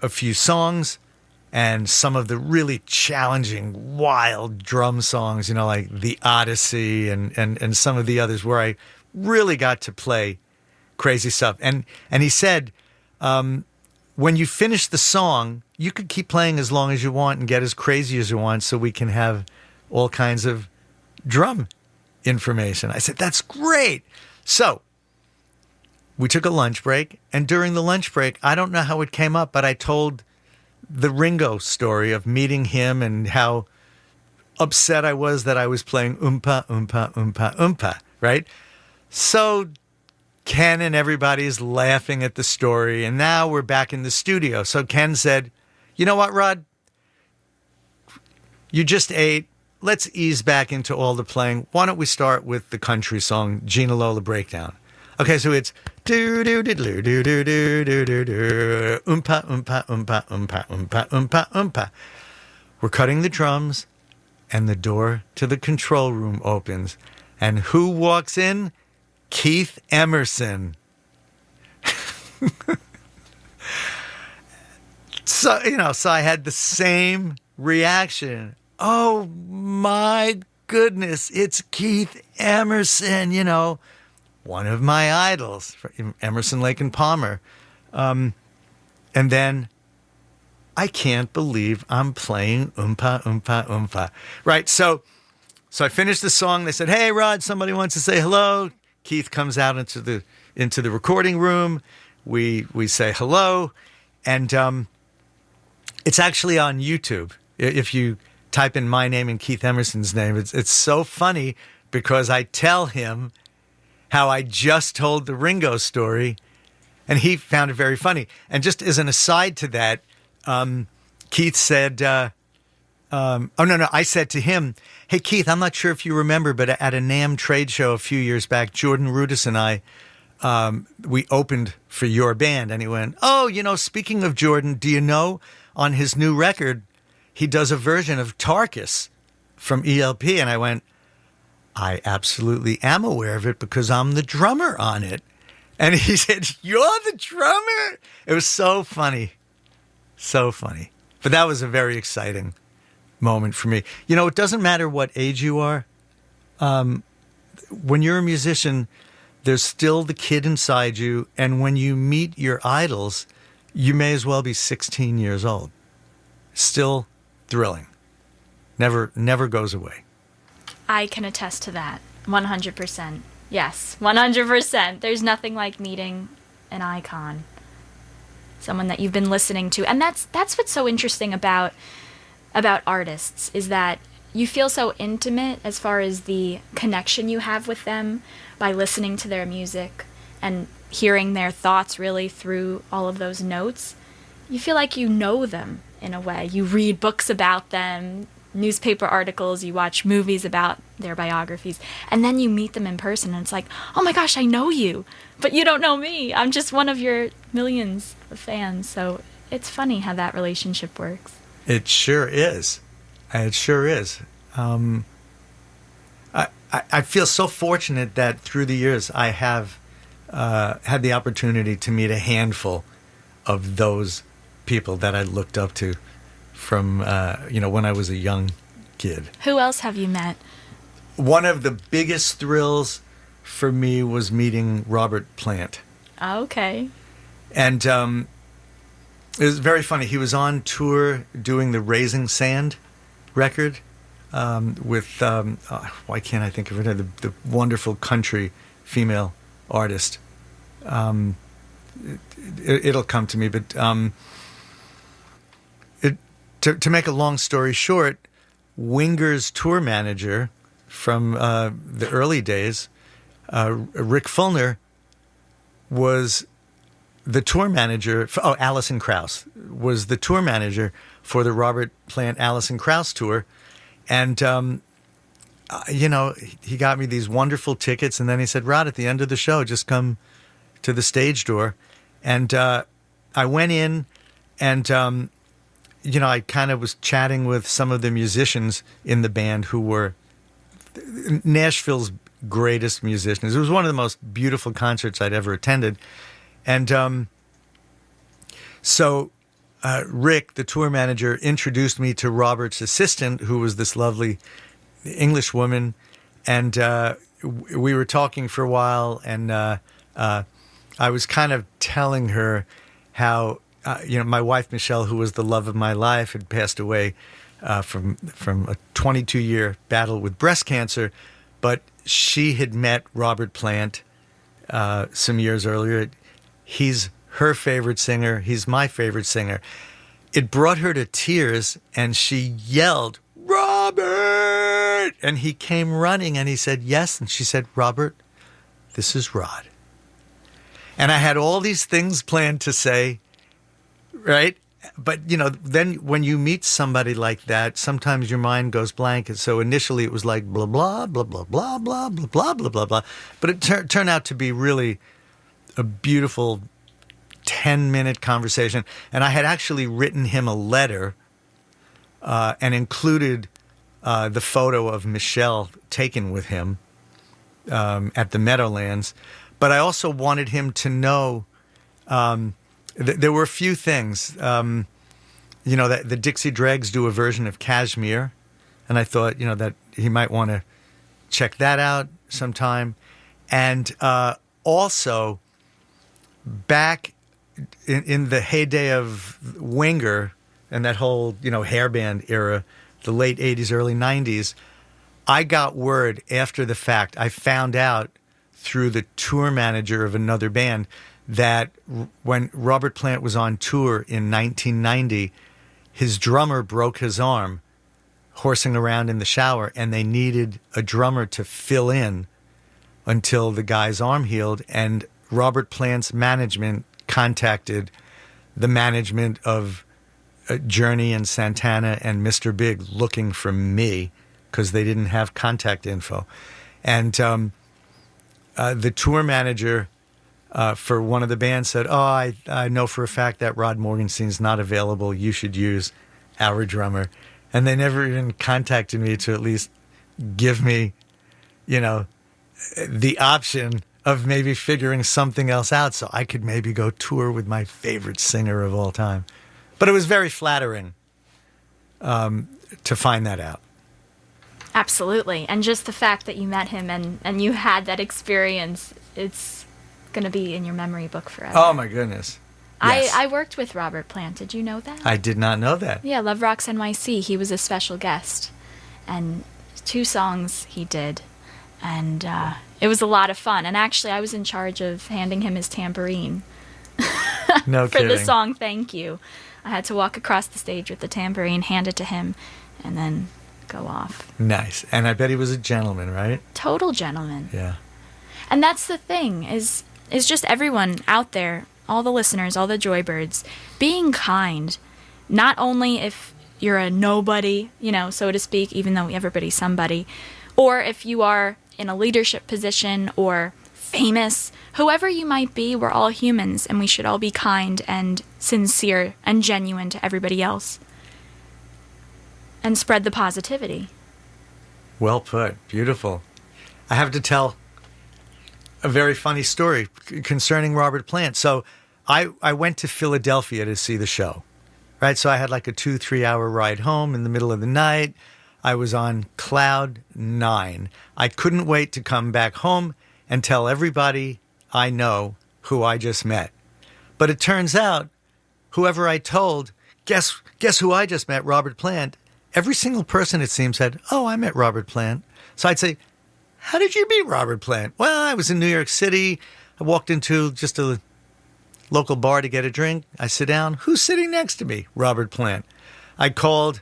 a few songs and some of the really challenging, wild drum songs, like The Odyssey and some of the others where I really got to play crazy stuff. And he said, when you finish the song, you could keep playing as long as you want and get as crazy as you want so we can have all kinds of drum information. I said, that's great. So we took a lunch break, and during the lunch break, I don't know how it came up, but I told the Ringo story of meeting him and how upset I was that I was playing oompa, oompa, oompa, oompa, right? So Ken and everybody's laughing at the story, and now we're back in the studio. So Ken said, you know what, Rod? You just ate. Let's ease back into all the playing. Why don't we start with the country song, Gina Lola Breakdown? Okay, so it's do do do do do do do do do do oompa oompa oompa oompa oompa oompa oompa. We're cutting the drums, and the door to the control room opens, and who walks in? Keith Emerson. So I had the same reaction. Oh my goodness, it's Keith Emerson, one of my idols, Emerson, Lake and Palmer. And then I can't believe I'm playing Oompa, Oompa, Oompa. Right, so I finished the song. They said, hey, Rod, somebody wants to say hello. Keith comes out into the recording room. We say hello. And it's actually on YouTube. If you type in my name and Keith Emerson's name, it's so funny because I tell him how I just told the Ringo story, and he found it very funny. And just as an aside to that, Keith said, I said to him, hey, Keith, I'm not sure if you remember, but at a NAMM trade show a few years back, Jordan Rudess and I, we opened for your band. And he went, oh, speaking of Jordan, do you know on his new record, he does a version of Tarkus from ELP? And I went, I absolutely am aware of it because I'm the drummer on it. And he said, you're the drummer? It was so funny. So funny. But that was a very exciting moment for me. It doesn't matter what age you are. When you're a musician, there's still the kid inside you. And when you meet your idols, you may as well be 16 years old. Still thrilling. Never goes away. I can attest to that. 100%. Yes, 100%. There's nothing like meeting an icon. Someone that you've been listening to. And that's what's so interesting about artists, is that you feel so intimate as far as the connection you have with them by listening to their music and hearing their thoughts really through all of those notes. You feel like you know them in a way. You read books about them, newspaper articles, you watch movies about their biographies, and then you meet them in person and it's like, oh my gosh, I know you, but you don't know me. I'm just one of your millions of fans. So it's funny how that relationship works. It sure is. It sure is. I feel so fortunate that through the years I have had the opportunity to meet a handful of those people that I looked up to from, when I was a young kid. Who else have you met? One of the biggest thrills for me was meeting Robert Plant. Okay. And It was very funny. He was on tour doing the Raising Sand record with, why can't I think of her name? The wonderful country female artist. It'll come to me, but to make a long story short, Winger's tour manager from the early days, Rick Fullner, was the tour manager. Alison Krauss was the tour manager for the Robert Plant Alison Krauss tour, and he got me these wonderful tickets, and then he said, "Rod, at the end of the show, just come to the stage door," and I went in, and I kind of was chatting with some of the musicians in the band who were Nashville's greatest musicians. It was one of the most beautiful concerts I'd ever attended. And so Rick, the tour manager, introduced me to Robert's assistant, who was this lovely English woman. And we were talking for a while, and I was kind of telling her how, my wife, Michelle, who was the love of my life, had passed away from a 22-year battle with breast cancer, but she had met Robert Plant some years earlier. He's her favorite singer. He's my favorite singer. It brought her to tears, and she yelled, "Robert!" And he came running, and he said, "Yes." And she said, "Robert, this is Rod." And I had all these things planned to say, right? But, then when you meet somebody like that, sometimes your mind goes blank. And so initially it was like blah, blah, blah, blah, blah, blah, blah, blah, blah, blah, blah. But it turned out to be really a beautiful 10-minute conversation. And I had actually written him a letter and included the photo of Michelle taken with him at the Meadowlands. But I also wanted him to know there were a few things. That the Dixie Dregs do a version of Kashmir, and I thought, that he might want to check that out sometime. And also, back in the heyday of Winger and that whole, hairband era, the late 80s, early 90s, I got word after the fact. I found out through the tour manager of another band that when Robert Plant was on tour in 1990, his drummer broke his arm horsing around in the shower, and they needed a drummer to fill in until the guy's arm healed. And Robert Plant's management contacted the management of Journey and Santana and Mr. Big looking for me because they didn't have contact info. And the tour manager for one of the bands said, I know for a fact that Rod Morgenstein's not available. You should use our drummer. And they never even contacted me to at least give me, the option of maybe figuring something else out so I could maybe go tour with my favorite singer of all time. But it was very flattering to find that out. Absolutely. And just the fact that you met him and you had that experience, it's going to be in your memory book forever. Oh, my goodness. Yes. I worked with Robert Plant. Did you know that? I did not know that. Yeah, Love Rocks NYC. He was a special guest. And 2 songs he did. And it was a lot of fun. And actually, I was in charge of handing him his tambourine. No for kidding. the song Thank You. I had to walk across the stage with the tambourine, hand it to him, and then go off. Nice. And I bet he was a gentleman, right? Total gentleman. Yeah. And that's the thing, is just everyone out there, all the listeners, all the Joybirds, being kind. Not only if you're a nobody, so to speak, even though everybody's somebody, or if you are in a leadership position or famous, whoever you might be, we're all humans, and we should all be kind and sincere and genuine to everybody else. And spread the positivity. Well put. Beautiful. I have to tell a very funny story concerning Robert Plant. So I went to Philadelphia to see the show, right? So I had like a 2-3 hour ride home in the middle of the night. I was on cloud 9. I couldn't wait to come back home and tell everybody I know who I just met. But it turns out whoever I told, guess who I just met, Robert Plant. Every single person, it seems, said, oh, I met Robert Plant. So I'd say, how did you meet Robert Plant? Well, I was in New York City. I walked into just a local bar to get a drink. I sit down. Who's sitting next to me? Robert Plant. I called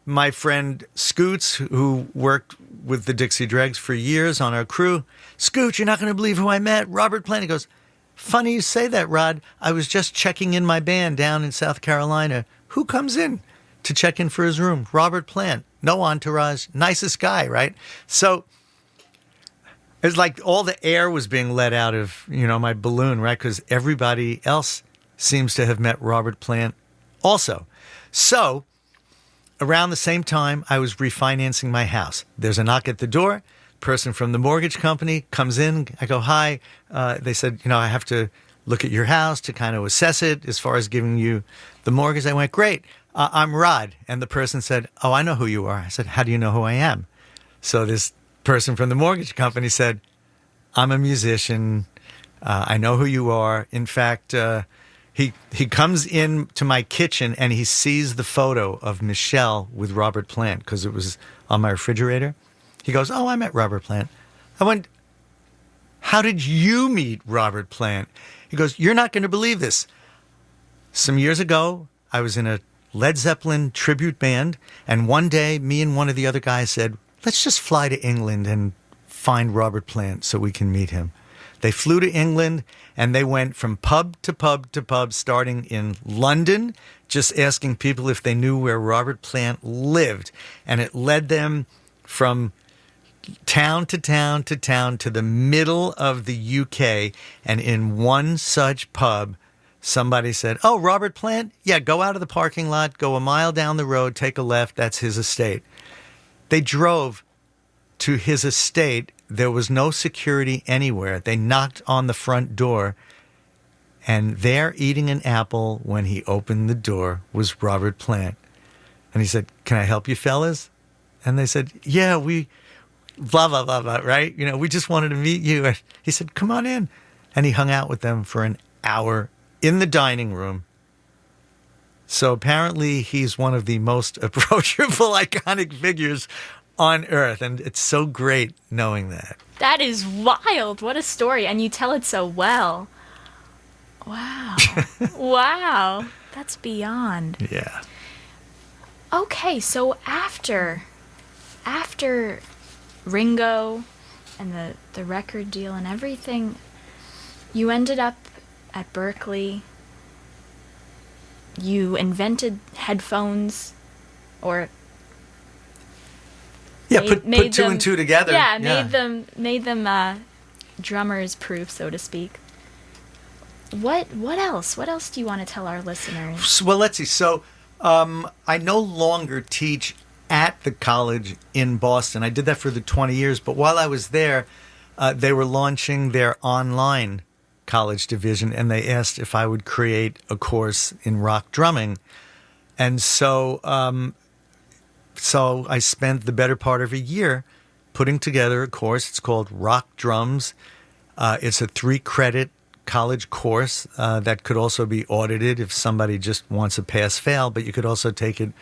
my friend Scoots, who worked with the Dixie Dregs for years on our crew. Scoots, you're not going to believe who I met. Robert Plant. He goes, funny you say that, Rod. I was just checking in my band down in South Carolina. Who comes in to check in for his room? Robert Plant. No entourage. Nicest guy, right? So it's like all the air was being let out of, my balloon, right? Because everybody else seems to have met Robert Plant also. So around the same time, I was refinancing my house. There's a knock at the door. Person from the mortgage company comes in. I go, hi. They said, I have to look at your house to kind of assess it as far as giving you the mortgage. I went, great. I'm Rod. And the person said, oh, I know who you are. I said, how do you know who I am? So this person from the mortgage company said, I'm a musician. I know who you are. In fact, he comes into my kitchen and he sees the photo of Michelle with Robert Plant because it was on my refrigerator. He goes, oh, I met Robert Plant. I went, how did you meet Robert Plant? He goes, you're not going to believe this. Some years ago, I was in a Led Zeppelin tribute band, and one day, me and one of the other guys said, let's just fly to England and find Robert Plant so we can meet him. They flew to England, and they went from pub to pub to pub, starting in London, just asking people if they knew where Robert Plant lived. And it led them from town to town to town to the middle of the UK. And in one such pub, somebody said, oh, Robert Plant? Yeah, go out of the parking lot, go a mile down the road, take a left. That's his estate. They drove to his estate. There was no security anywhere. They knocked on the front door, and there, eating an apple when he opened the door, was Robert Plant. And he said, can I help you fellas? And they said, yeah, we blah, blah, blah, blah, right? We just wanted to meet you. And he said, come on in. And he hung out with them for an hour in the dining room. So apparently he's one of the most approachable, iconic figures on earth. And it's so great knowing that. That is wild. What a story. And you tell it so well. Wow. Wow. That's beyond. Yeah. Okay, so after Ringo and the record deal and everything, you ended up at Berklee. You invented headphones, or put two and two together. Yeah, made them drummers proof, so to speak. What else? What else do you want to tell our listeners? Well, let's see. So I no longer teach at the college in Boston. I did that for the 20 years, but while I was there, they were launching their online college division, and they asked if I would create a course in rock drumming. And so I spent the better part of a year putting together a course. It's called Rock Drums. It's a 3-credit college course that could also be audited if somebody just wants a pass-fail, but you could also take it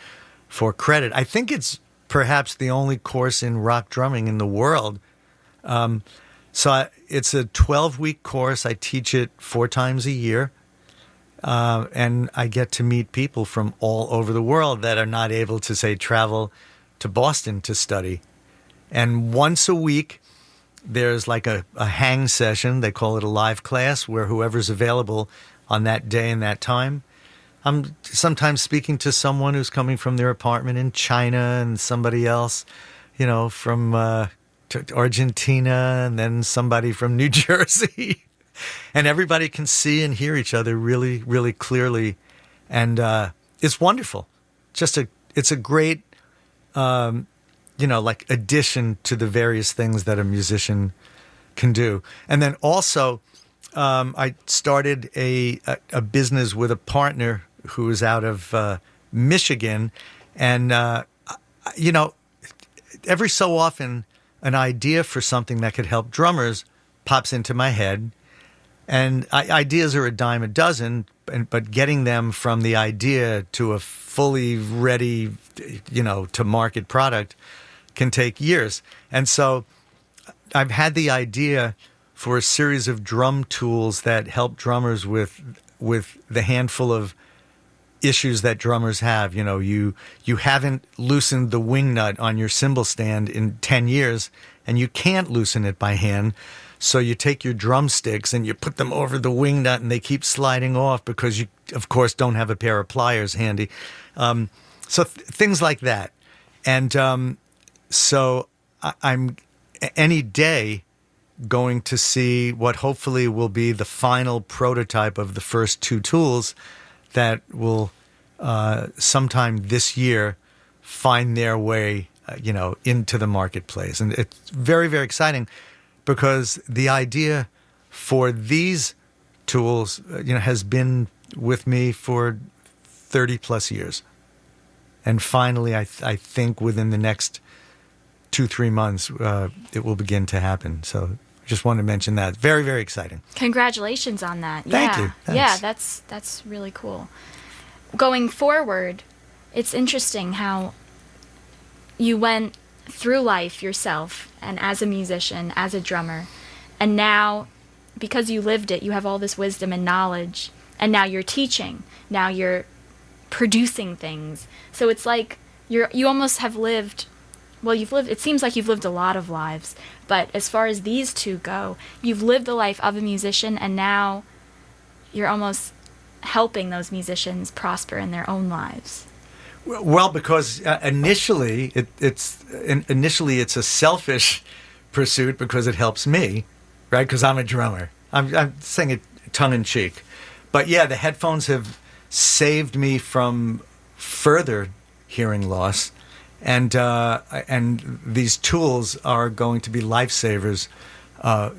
for credit. I think it's perhaps the only course in rock drumming in the world. It's a 12-week course. I teach it 4 times a year. And I get to meet people from all over the world that are not able to, say, travel to Boston to study. And once a week, there's like a hang session. They call it a live class, where whoever's available on that day and that time. I'm sometimes speaking to someone who's coming from their apartment in China, and somebody else, from Argentina, and then somebody from New Jersey. And everybody can see and hear each other really, really clearly. And it's wonderful. It's a great, addition to the various things that a musician can do. And then also, I started a business with a partner who is out of Michigan. And, every so often, an idea for something that could help drummers pops into my head. And ideas are a dime a dozen, but getting them from the idea to a fully ready, to market product can take years. And so I've had the idea for a series of drum tools that help drummers with the handful of issues that drummers have. You haven't loosened the wing nut on your cymbal stand in 10 years, and you can't loosen it by hand. So you take your drumsticks and you put them over the wing nut, and they keep sliding off because you, of course, don't have a pair of pliers handy. Things like that. And so I'm any day going to see what hopefully will be the final prototype of the first two tools that will sometime this year find their way, into the marketplace. And it's very, very exciting because the idea for these tools, has been with me for 30 plus years. And finally, I think within the next 2-3 months, it will begin to happen. So just wanted to mention that. Very, very exciting. Congratulations on that. Thank you. Thanks. Yeah, that's really cool. Going forward, it's interesting how you went through life yourself and as a musician, as a drummer, and now because you lived it, you have all this wisdom and knowledge, and now you're teaching, now you're producing things. So it's like you almost have lived, it seems like you've lived a lot of lives, but as far as these two go, you've lived the life of a musician, and now you're almost helping those musicians prosper in their own lives. Well, because initially it's a selfish pursuit because it helps me, right? Because I'm a drummer. I'm saying it tongue in cheek, but yeah, the headphones have saved me from further hearing loss, and these tools are going to be lifesavers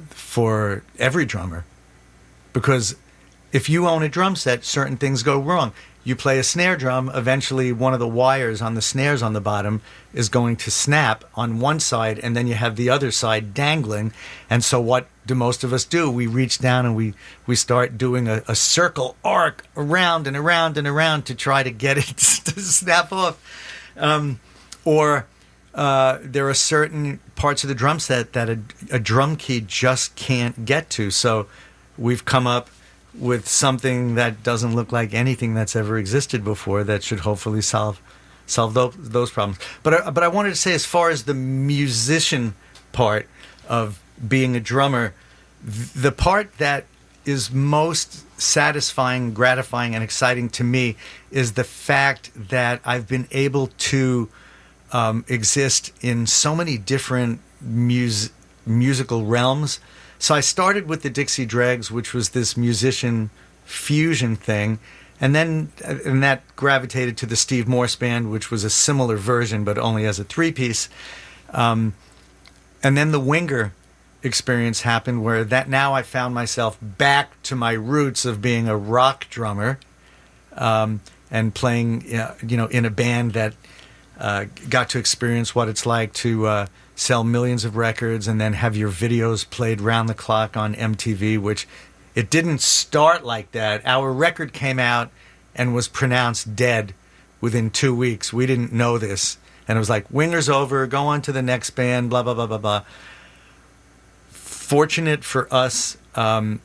for every drummer, because if you own a drum set, certain things go wrong. You play a snare drum, eventually one of the wires on the snares on the bottom is going to snap on one side, and then you have the other side dangling. And so what do most of us do? We reach down and we start doing a circle arc around and around and around to try to get it to snap off. Or there are certain parts of the drum set that a drum key just can't get to. So we've come up with something that doesn't look like anything that's ever existed before that should hopefully solve those problems. But I wanted to say, as far as the musician part of being a drummer, the part that is most satisfying, gratifying, and exciting to me is the fact that I've been able to exist in so many different musical realms. So I started with the Dixie Dregs, which was this musician fusion thing, and that gravitated to the Steve Morse Band, which was a similar version but only as a three-piece. And then the Winger experience happened, where that now I found myself back to my roots of being a rock drummer, and playing, in a band that got to experience what it's like to sell millions of records and then have your videos played round the clock on MTV, which it didn't start like that. Our record came out and was pronounced dead within 2 weeks. We didn't know this. And it was like, Winger's over, go on to the next band, blah, blah, blah, blah, blah. Fortunate for us, I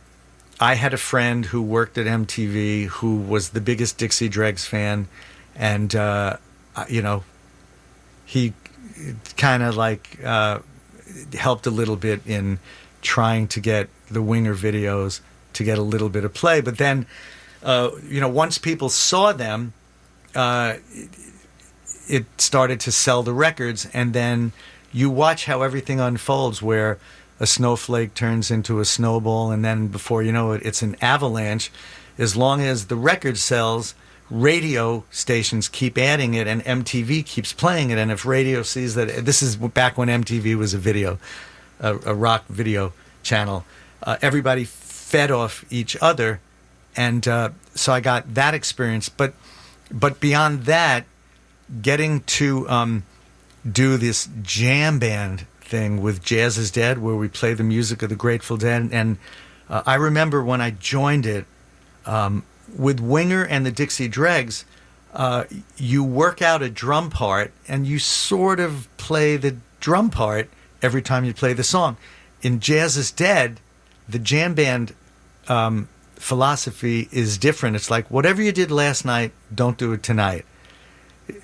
had a friend who worked at MTV who was the biggest Dixie Dregs fan, and, he kind of helped a little bit in trying to get the Winger videos to get a little bit of play. But then, once people saw them, it started to sell the records, and then you watch how everything unfolds, where a snowflake turns into a snowball, and then before you know it, it's an avalanche. As long as the record sells, radio stations keep adding it, and MTV keeps playing it. And if radio sees that, this is back when MTV was a rock video channel, everybody fed off each other, and so I got that experience. But beyond that, getting to do this jam band thing with Jazz is Dead, where we play the music of the Grateful Dead, and I remember when I joined it, with Winger and the Dixie Dregs, you work out a drum part and you sort of play the drum part every time you play the song. In Jazz is Dead, the jam band philosophy is different. It's like, whatever you did last night, don't do it tonight.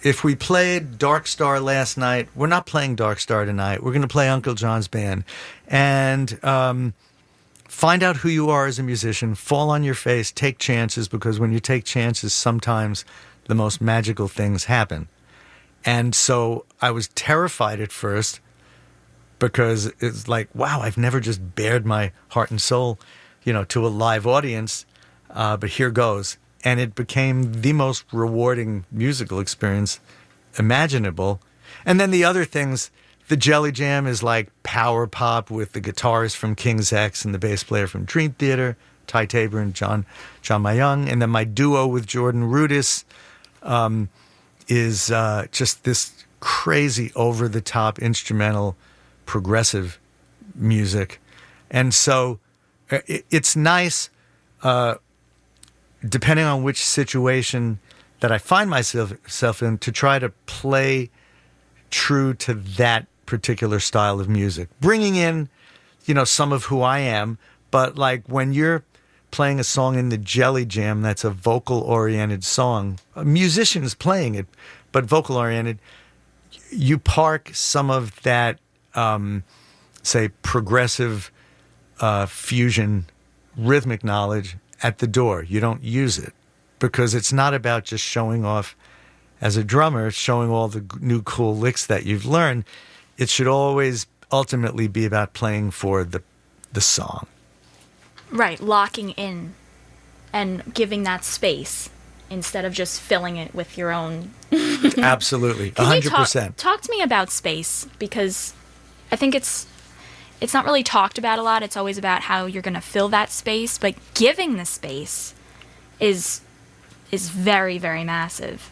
If we played Dark Star last night, we're not playing Dark Star tonight. We're going to play Uncle John's Band. And find out who you are as a musician, fall on your face, take chances, because when you take chances, sometimes the most magical things happen. And so I was terrified at first, because it's like, wow, I've never just bared my heart and soul, to a live audience, but here goes. And it became the most rewarding musical experience imaginable. And then the other things, the Jelly Jam is like power pop with the guitarist from King's X and the bass player from Dream Theater, Ty Tabor and John Mayung. And then my duo with Jordan Rudess is just this crazy over-the-top instrumental progressive music. And so it's nice, depending on which situation that I find myself in, to try to play true to that particular style of music, bringing in, some of who I am. But like when you're playing a song in the Jelly Jam, that's a vocal-oriented song, a musician is playing it, but vocal-oriented, you park some of that, say, progressive fusion rhythmic knowledge at the door. You don't use it, because it's not about just showing off as a drummer, showing all the new cool licks that you've learned. It should always ultimately be about playing for the song. Right, locking in and giving that space instead of just filling it with your own. Absolutely, 100%. Talk to me about space, because I think it's not really talked about a lot. It's always about how you're going to fill that space, but giving the space is very, very massive.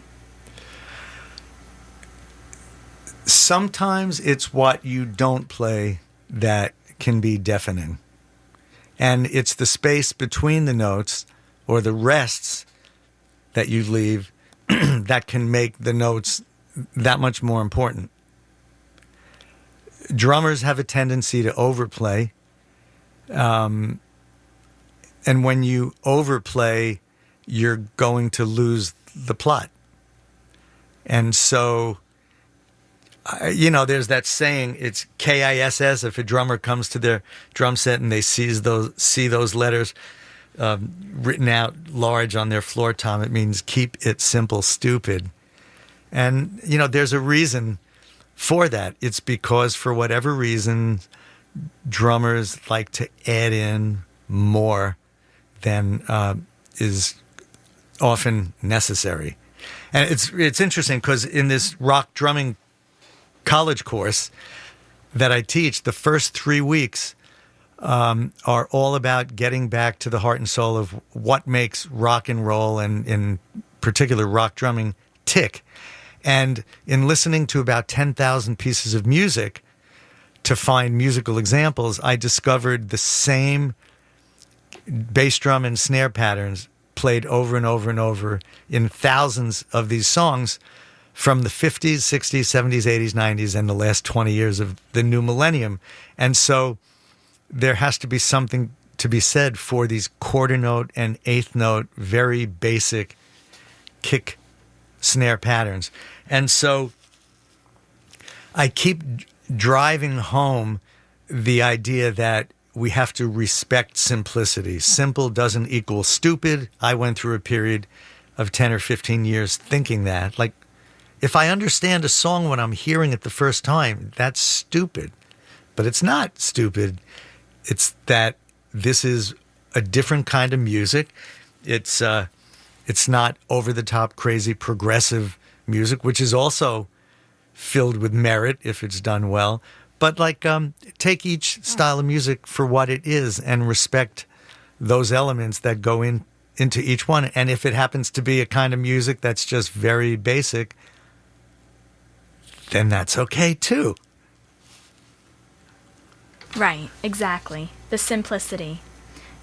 Sometimes it's what you don't play that can be deafening. And it's the space between the notes or the rests that you leave that can make the notes that much more important. Drummers have a tendency to overplay. And when you overplay, you're going to lose the plot. And so, there's that saying, it's KISS. If a drummer comes to their drum set and they see those letters written out large on their floor tom, it means keep it simple, stupid. And, there's a reason for that. It's because for whatever reason, drummers like to add in more than is often necessary. And it's interesting, because in this rock drumming college course that I teach, the first 3 weeks are all about getting back to the heart and soul of what makes rock and roll, and in particular rock drumming, tick. And in listening to about 10,000 pieces of music to find musical examples, I discovered the same bass drum and snare patterns played over and over and over in thousands of these songs from the 50s, 60s, 70s, 80s, 90s, and the last 20 years of the new millennium. And so there has to be something to be said for these quarter note and eighth note, very basic kick snare patterns. And so I keep driving home the idea that we have to respect simplicity. Simple doesn't equal stupid. I went through a period of 10 or 15 years thinking that. Like, if I understand a song when I'm hearing it the first time, that's stupid. But it's not stupid. It's that this is a different kind of music. It's not over-the-top, crazy, progressive music, which is also filled with merit if it's done well. But take each style of music for what it is and respect those elements that go into each one. And if it happens to be a kind of music that's just very basic, then that's okay too. Right, exactly. The simplicity.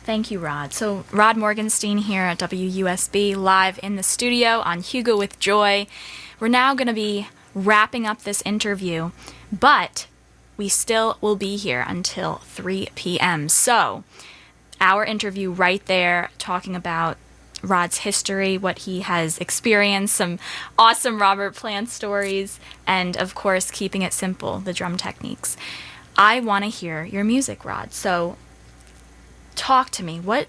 Thank you, Rod. So, Rod Morgenstein here at WUSB, live in the studio on Hugo with Joy. We're now going to be wrapping up this interview, but we still will be here until 3 p.m. So, our interview right there, talking about Rod's history, what he has experienced, some awesome Robert Plant stories, and of course, keeping it simple, the drum techniques. I want to hear your music, Rod. So, talk to me. What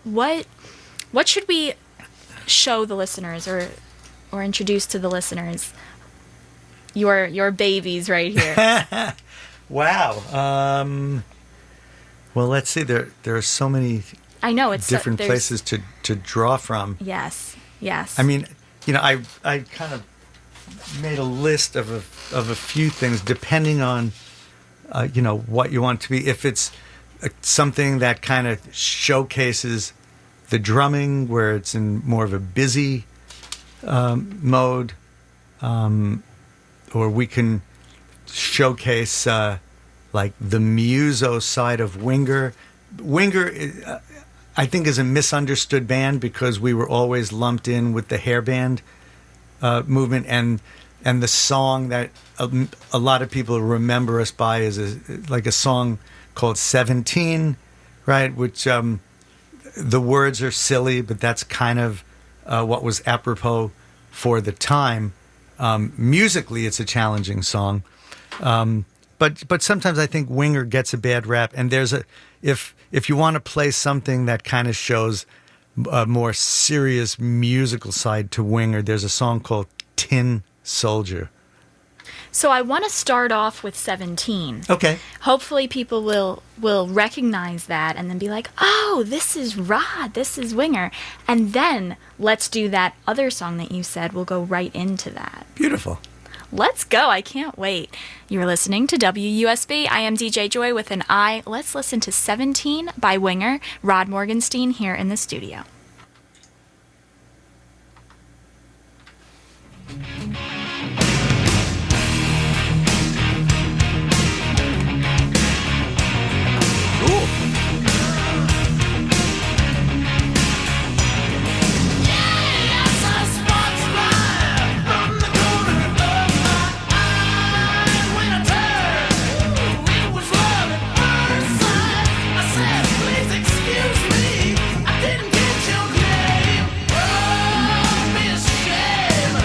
should we show the listeners or introduce to the listeners? Your babies right here. Wow. Well, let's see. There are so many. I know it's different places to draw from. Yes. I mean, I kind of made a list of a few things depending on what you want to be. If it's something that kind of showcases the drumming, where it's in more of a busy mode, or we can showcase like the muso side of Winger. Winger, I think, is a misunderstood band because we were always lumped in with the hairband movement, and the song that a lot of people remember us by is like a song called 17, right? Which the words are silly, but that's kind of what was apropos for the time. Musically, it's a challenging song. But sometimes I think Winger gets a bad rap, and if you want to play something that kind of shows a more serious musical side to Winger, there's a song called Tin Soldier. So I want to start off with 17. Okay. Hopefully people will recognize that and then be like, oh, this is Rod, this is Winger. And then let's do that other song that you said. We'll go right into that. Beautiful. Let's go. I can't wait. You're listening to WUSB. I am DJ Joy with an I. Let's listen to 17 by Winger. Rod Morgenstein here in the studio. Excuse me, I didn't get your name. Oh, be a shame.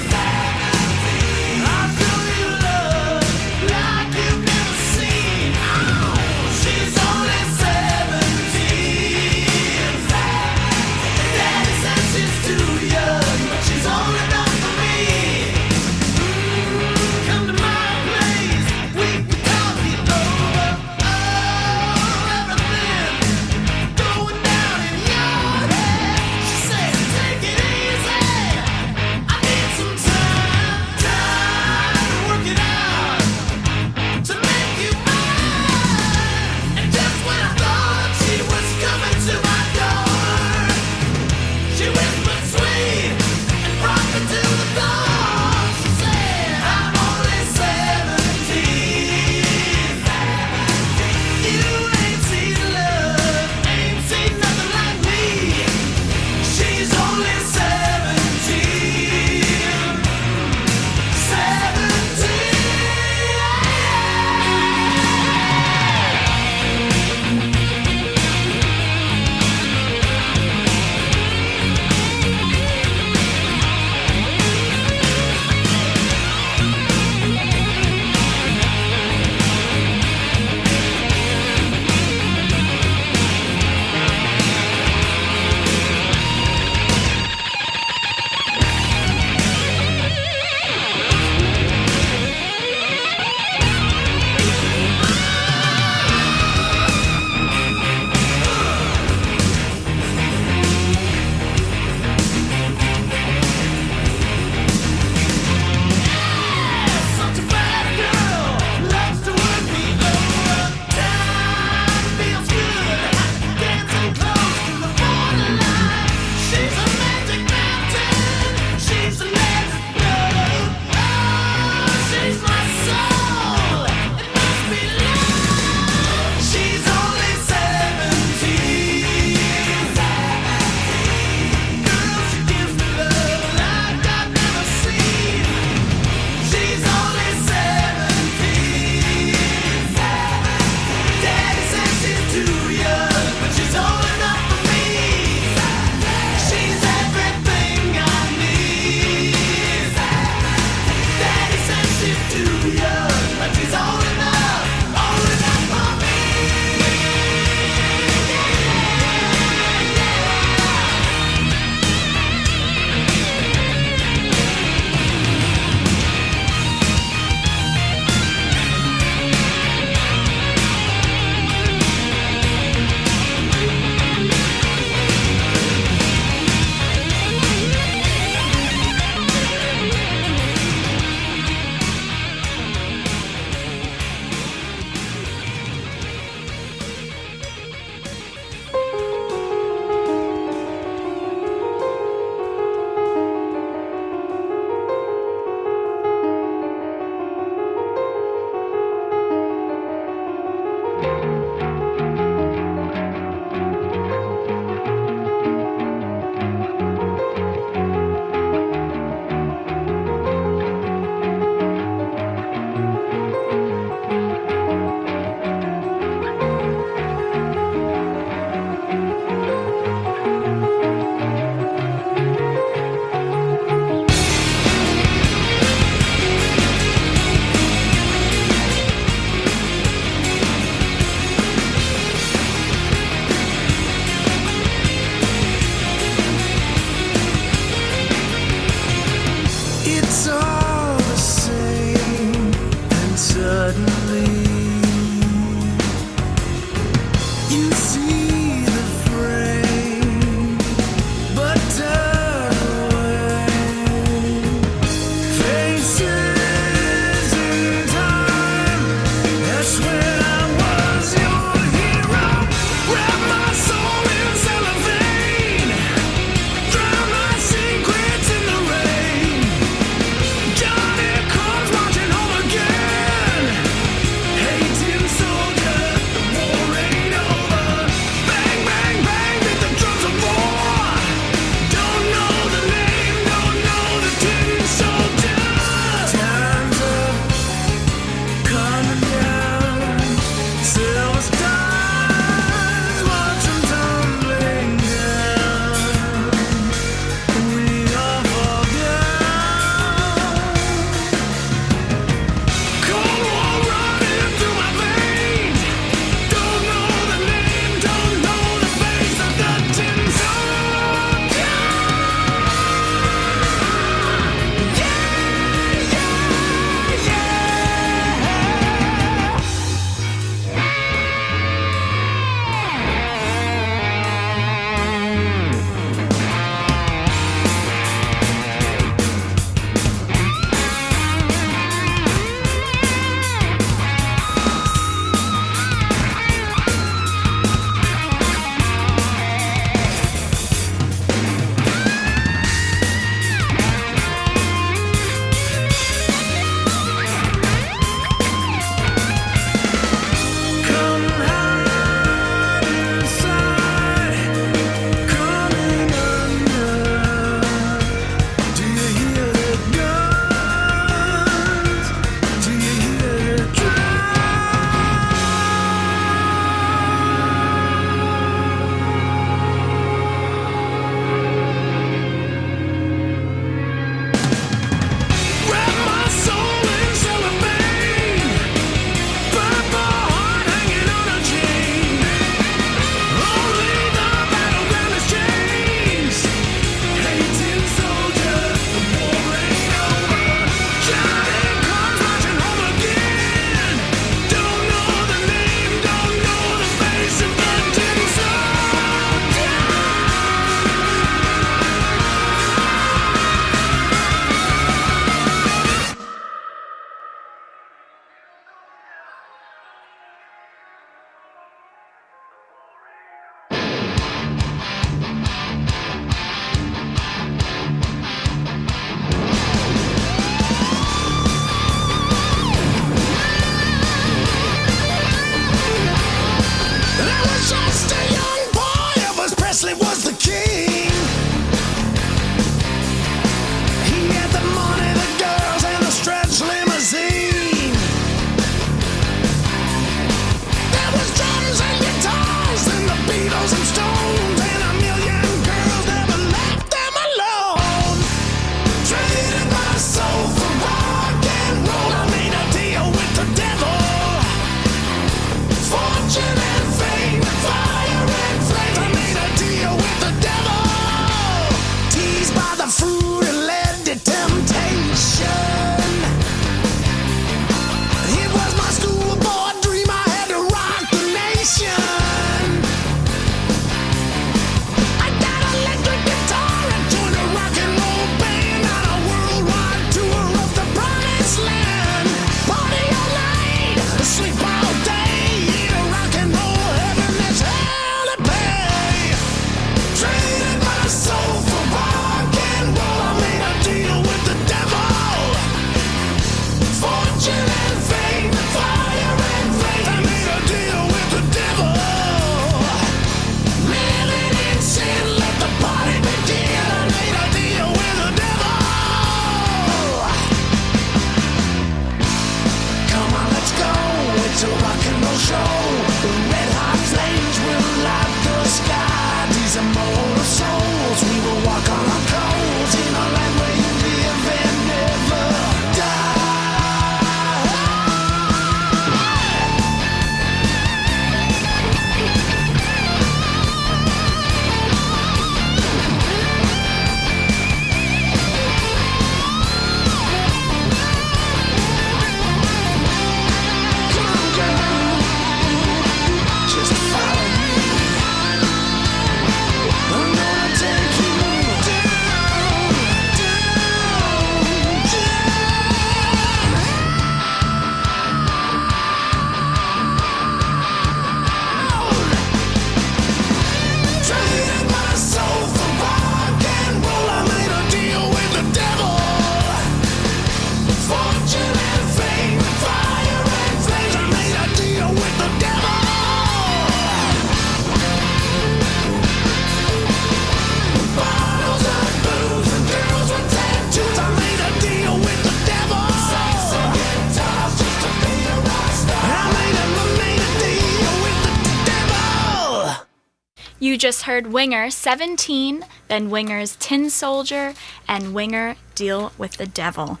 You just heard Winger 17, then Winger's Tin Soldier, and Winger Deal with the Devil.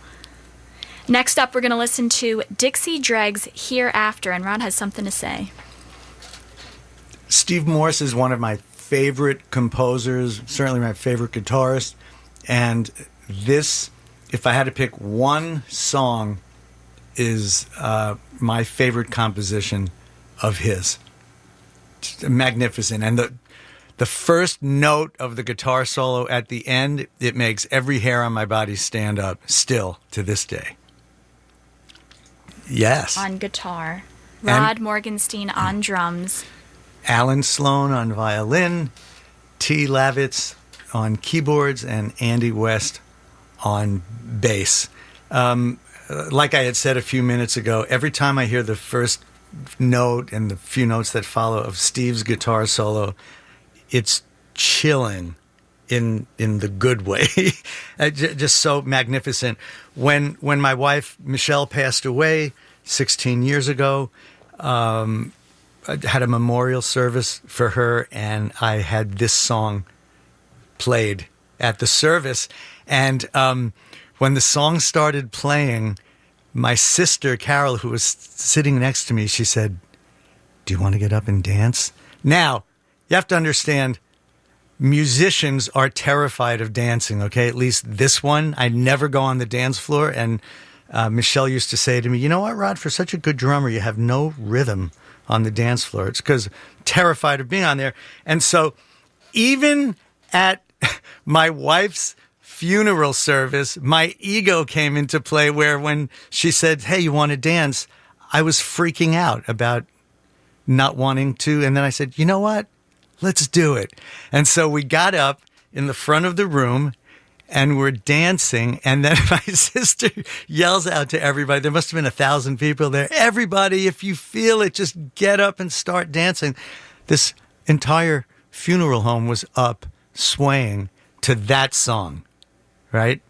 Next up, we're going to listen to Dixie Dregs Hereafter, and Rod has something to say. Steve Morse is one of my favorite composers, certainly my favorite guitarist, and this, if I had to pick one song, is my favorite composition of his. Magnificent. And the first note of the guitar solo at the end, it makes every hair on my body stand up still to this day. Yes. On guitar. Rod Morgenstein on drums. Alan Sloan on violin. T. Lavitz on keyboards. And Andy West on bass. Like I had said a few minutes ago, every time I hear the first note and the few notes that follow of Steve's guitar solo, it's chilling in the good way. Just so magnificent. When my wife Michelle passed away 16 years ago, I had a memorial service for her, and I had this song played at the service. And when the song started playing, my sister Carol, who was sitting next to me, she said, "Do you want to get up and dance?" Now, you have to understand, musicians are terrified of dancing, okay? At least this one. I never go on the dance floor. And Michelle used to say to me, "You know what, Rod, for such a good drummer, you have no rhythm on the dance floor." It's because I'm terrified of being on there. And so even at my wife's funeral service, my ego came into play, where when she said, "Hey, you want to dance?" I was freaking out about not wanting to. And then I said, "You know what? Let's do it." And so we got up in the front of the room and we're dancing. And then my sister yells out to everybody. There must have been 1,000 people there. "Everybody, if you feel it, just get up and start dancing." This entire funeral home was up swaying to that song, right?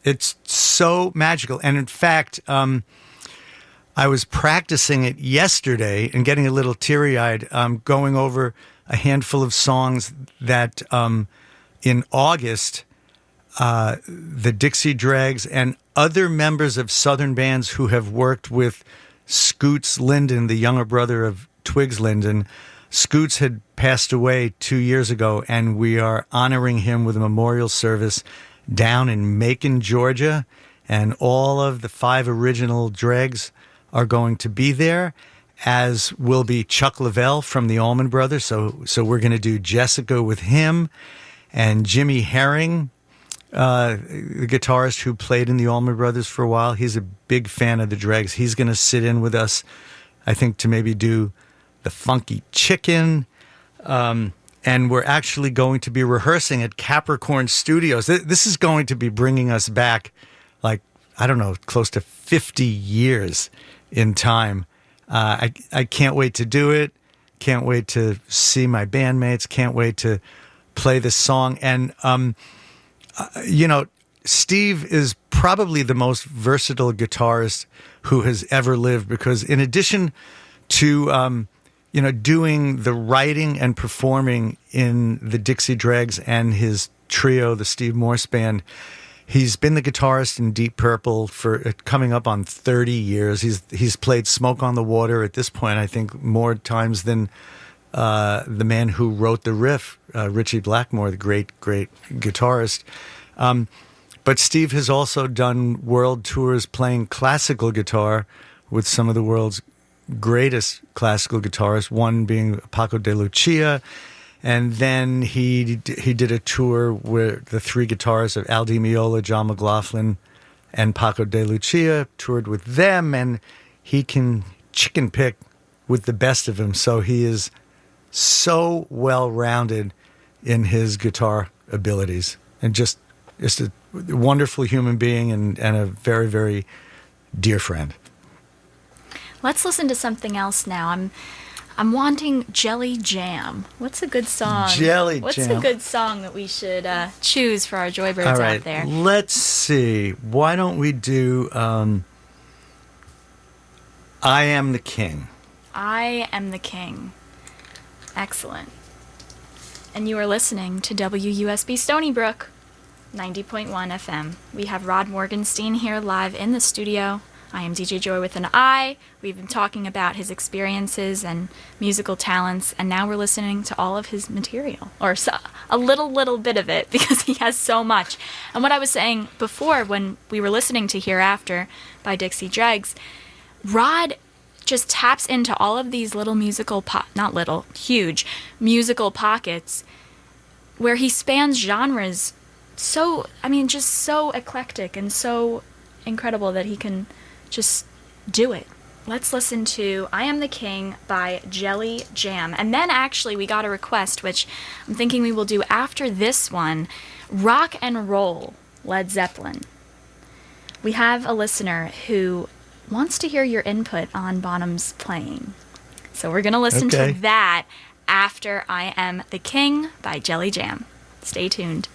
It's so magical. And in fact, I was practicing it yesterday and getting a little teary-eyed, going over a handful of songs that in August, the Dixie Dregs and other members of Southern bands who have worked with Scoots Linden, the younger brother of Twigs Linden. Scoots had passed away 2 years ago, and we are honoring him with a memorial service down in Macon, Georgia. And all of the 5 original Dregs are going to be there, as will be Chuck Leavell from the Allman Brothers. So we're going to do Jessica with him, and Jimmy Herring, the guitarist who played in the Allman Brothers for a while. He's a big fan of the Dregs. He's going to sit in with us, I think, to maybe do the Funky Chicken. And we're actually going to be rehearsing at Capricorn Studios. This is going to be bringing us back, like, I don't know, close to 50 years in time. I can't wait to do it. Can't wait to see my bandmates. Can't wait to play this song. And, Steve is probably the most versatile guitarist who has ever lived, because in addition to, doing the writing and performing in the Dixie Dregs and his trio, the Steve Morse Band, he's been the guitarist in Deep Purple for coming up on 30 years. He's played Smoke on the Water at this point, I think, more times than the man who wrote the riff, Ritchie Blackmore, the great guitarist. But Steve has also done world tours playing classical guitar with some of the world's greatest classical guitarists, one being Paco de Lucia. And then he did a tour where the 3 guitarists of Al Di Meola, John McLaughlin, and Paco de Lucia, toured with them, and he can chicken pick with the best of them. So he is so well-rounded in his guitar abilities, and just a wonderful human being and a very, very dear friend. Let's listen to something else now. I'm wanting Jelly Jam. What's a good song? What's a good song that we should choose for our Joybirds All right, out there? Let's see. Why don't we do I Am the King? I Am the King. Excellent. And you are listening to WUSB Stony Brook, 90.1 FM. We have Rod Morgenstein here live in the studio. I am DJ Joy with an I. We've been talking about his experiences and musical talents, and now we're listening to all of his material, or a little bit of it, because he has so much. And what I was saying before, when we were listening to Hereafter by Dixie Dregs, Rod just taps into all of these little musical, huge musical pockets where he spans genres just so eclectic and so incredible that he can just do it. Let's listen to I Am the King by Jelly Jam. And then actually we got a request, which I'm thinking we will do after this one, Rock and Roll, Led Zeppelin. We have a listener who wants to hear your input on Bonham's playing. So we're going to listen to that after I Am the King by Jelly Jam. Stay tuned.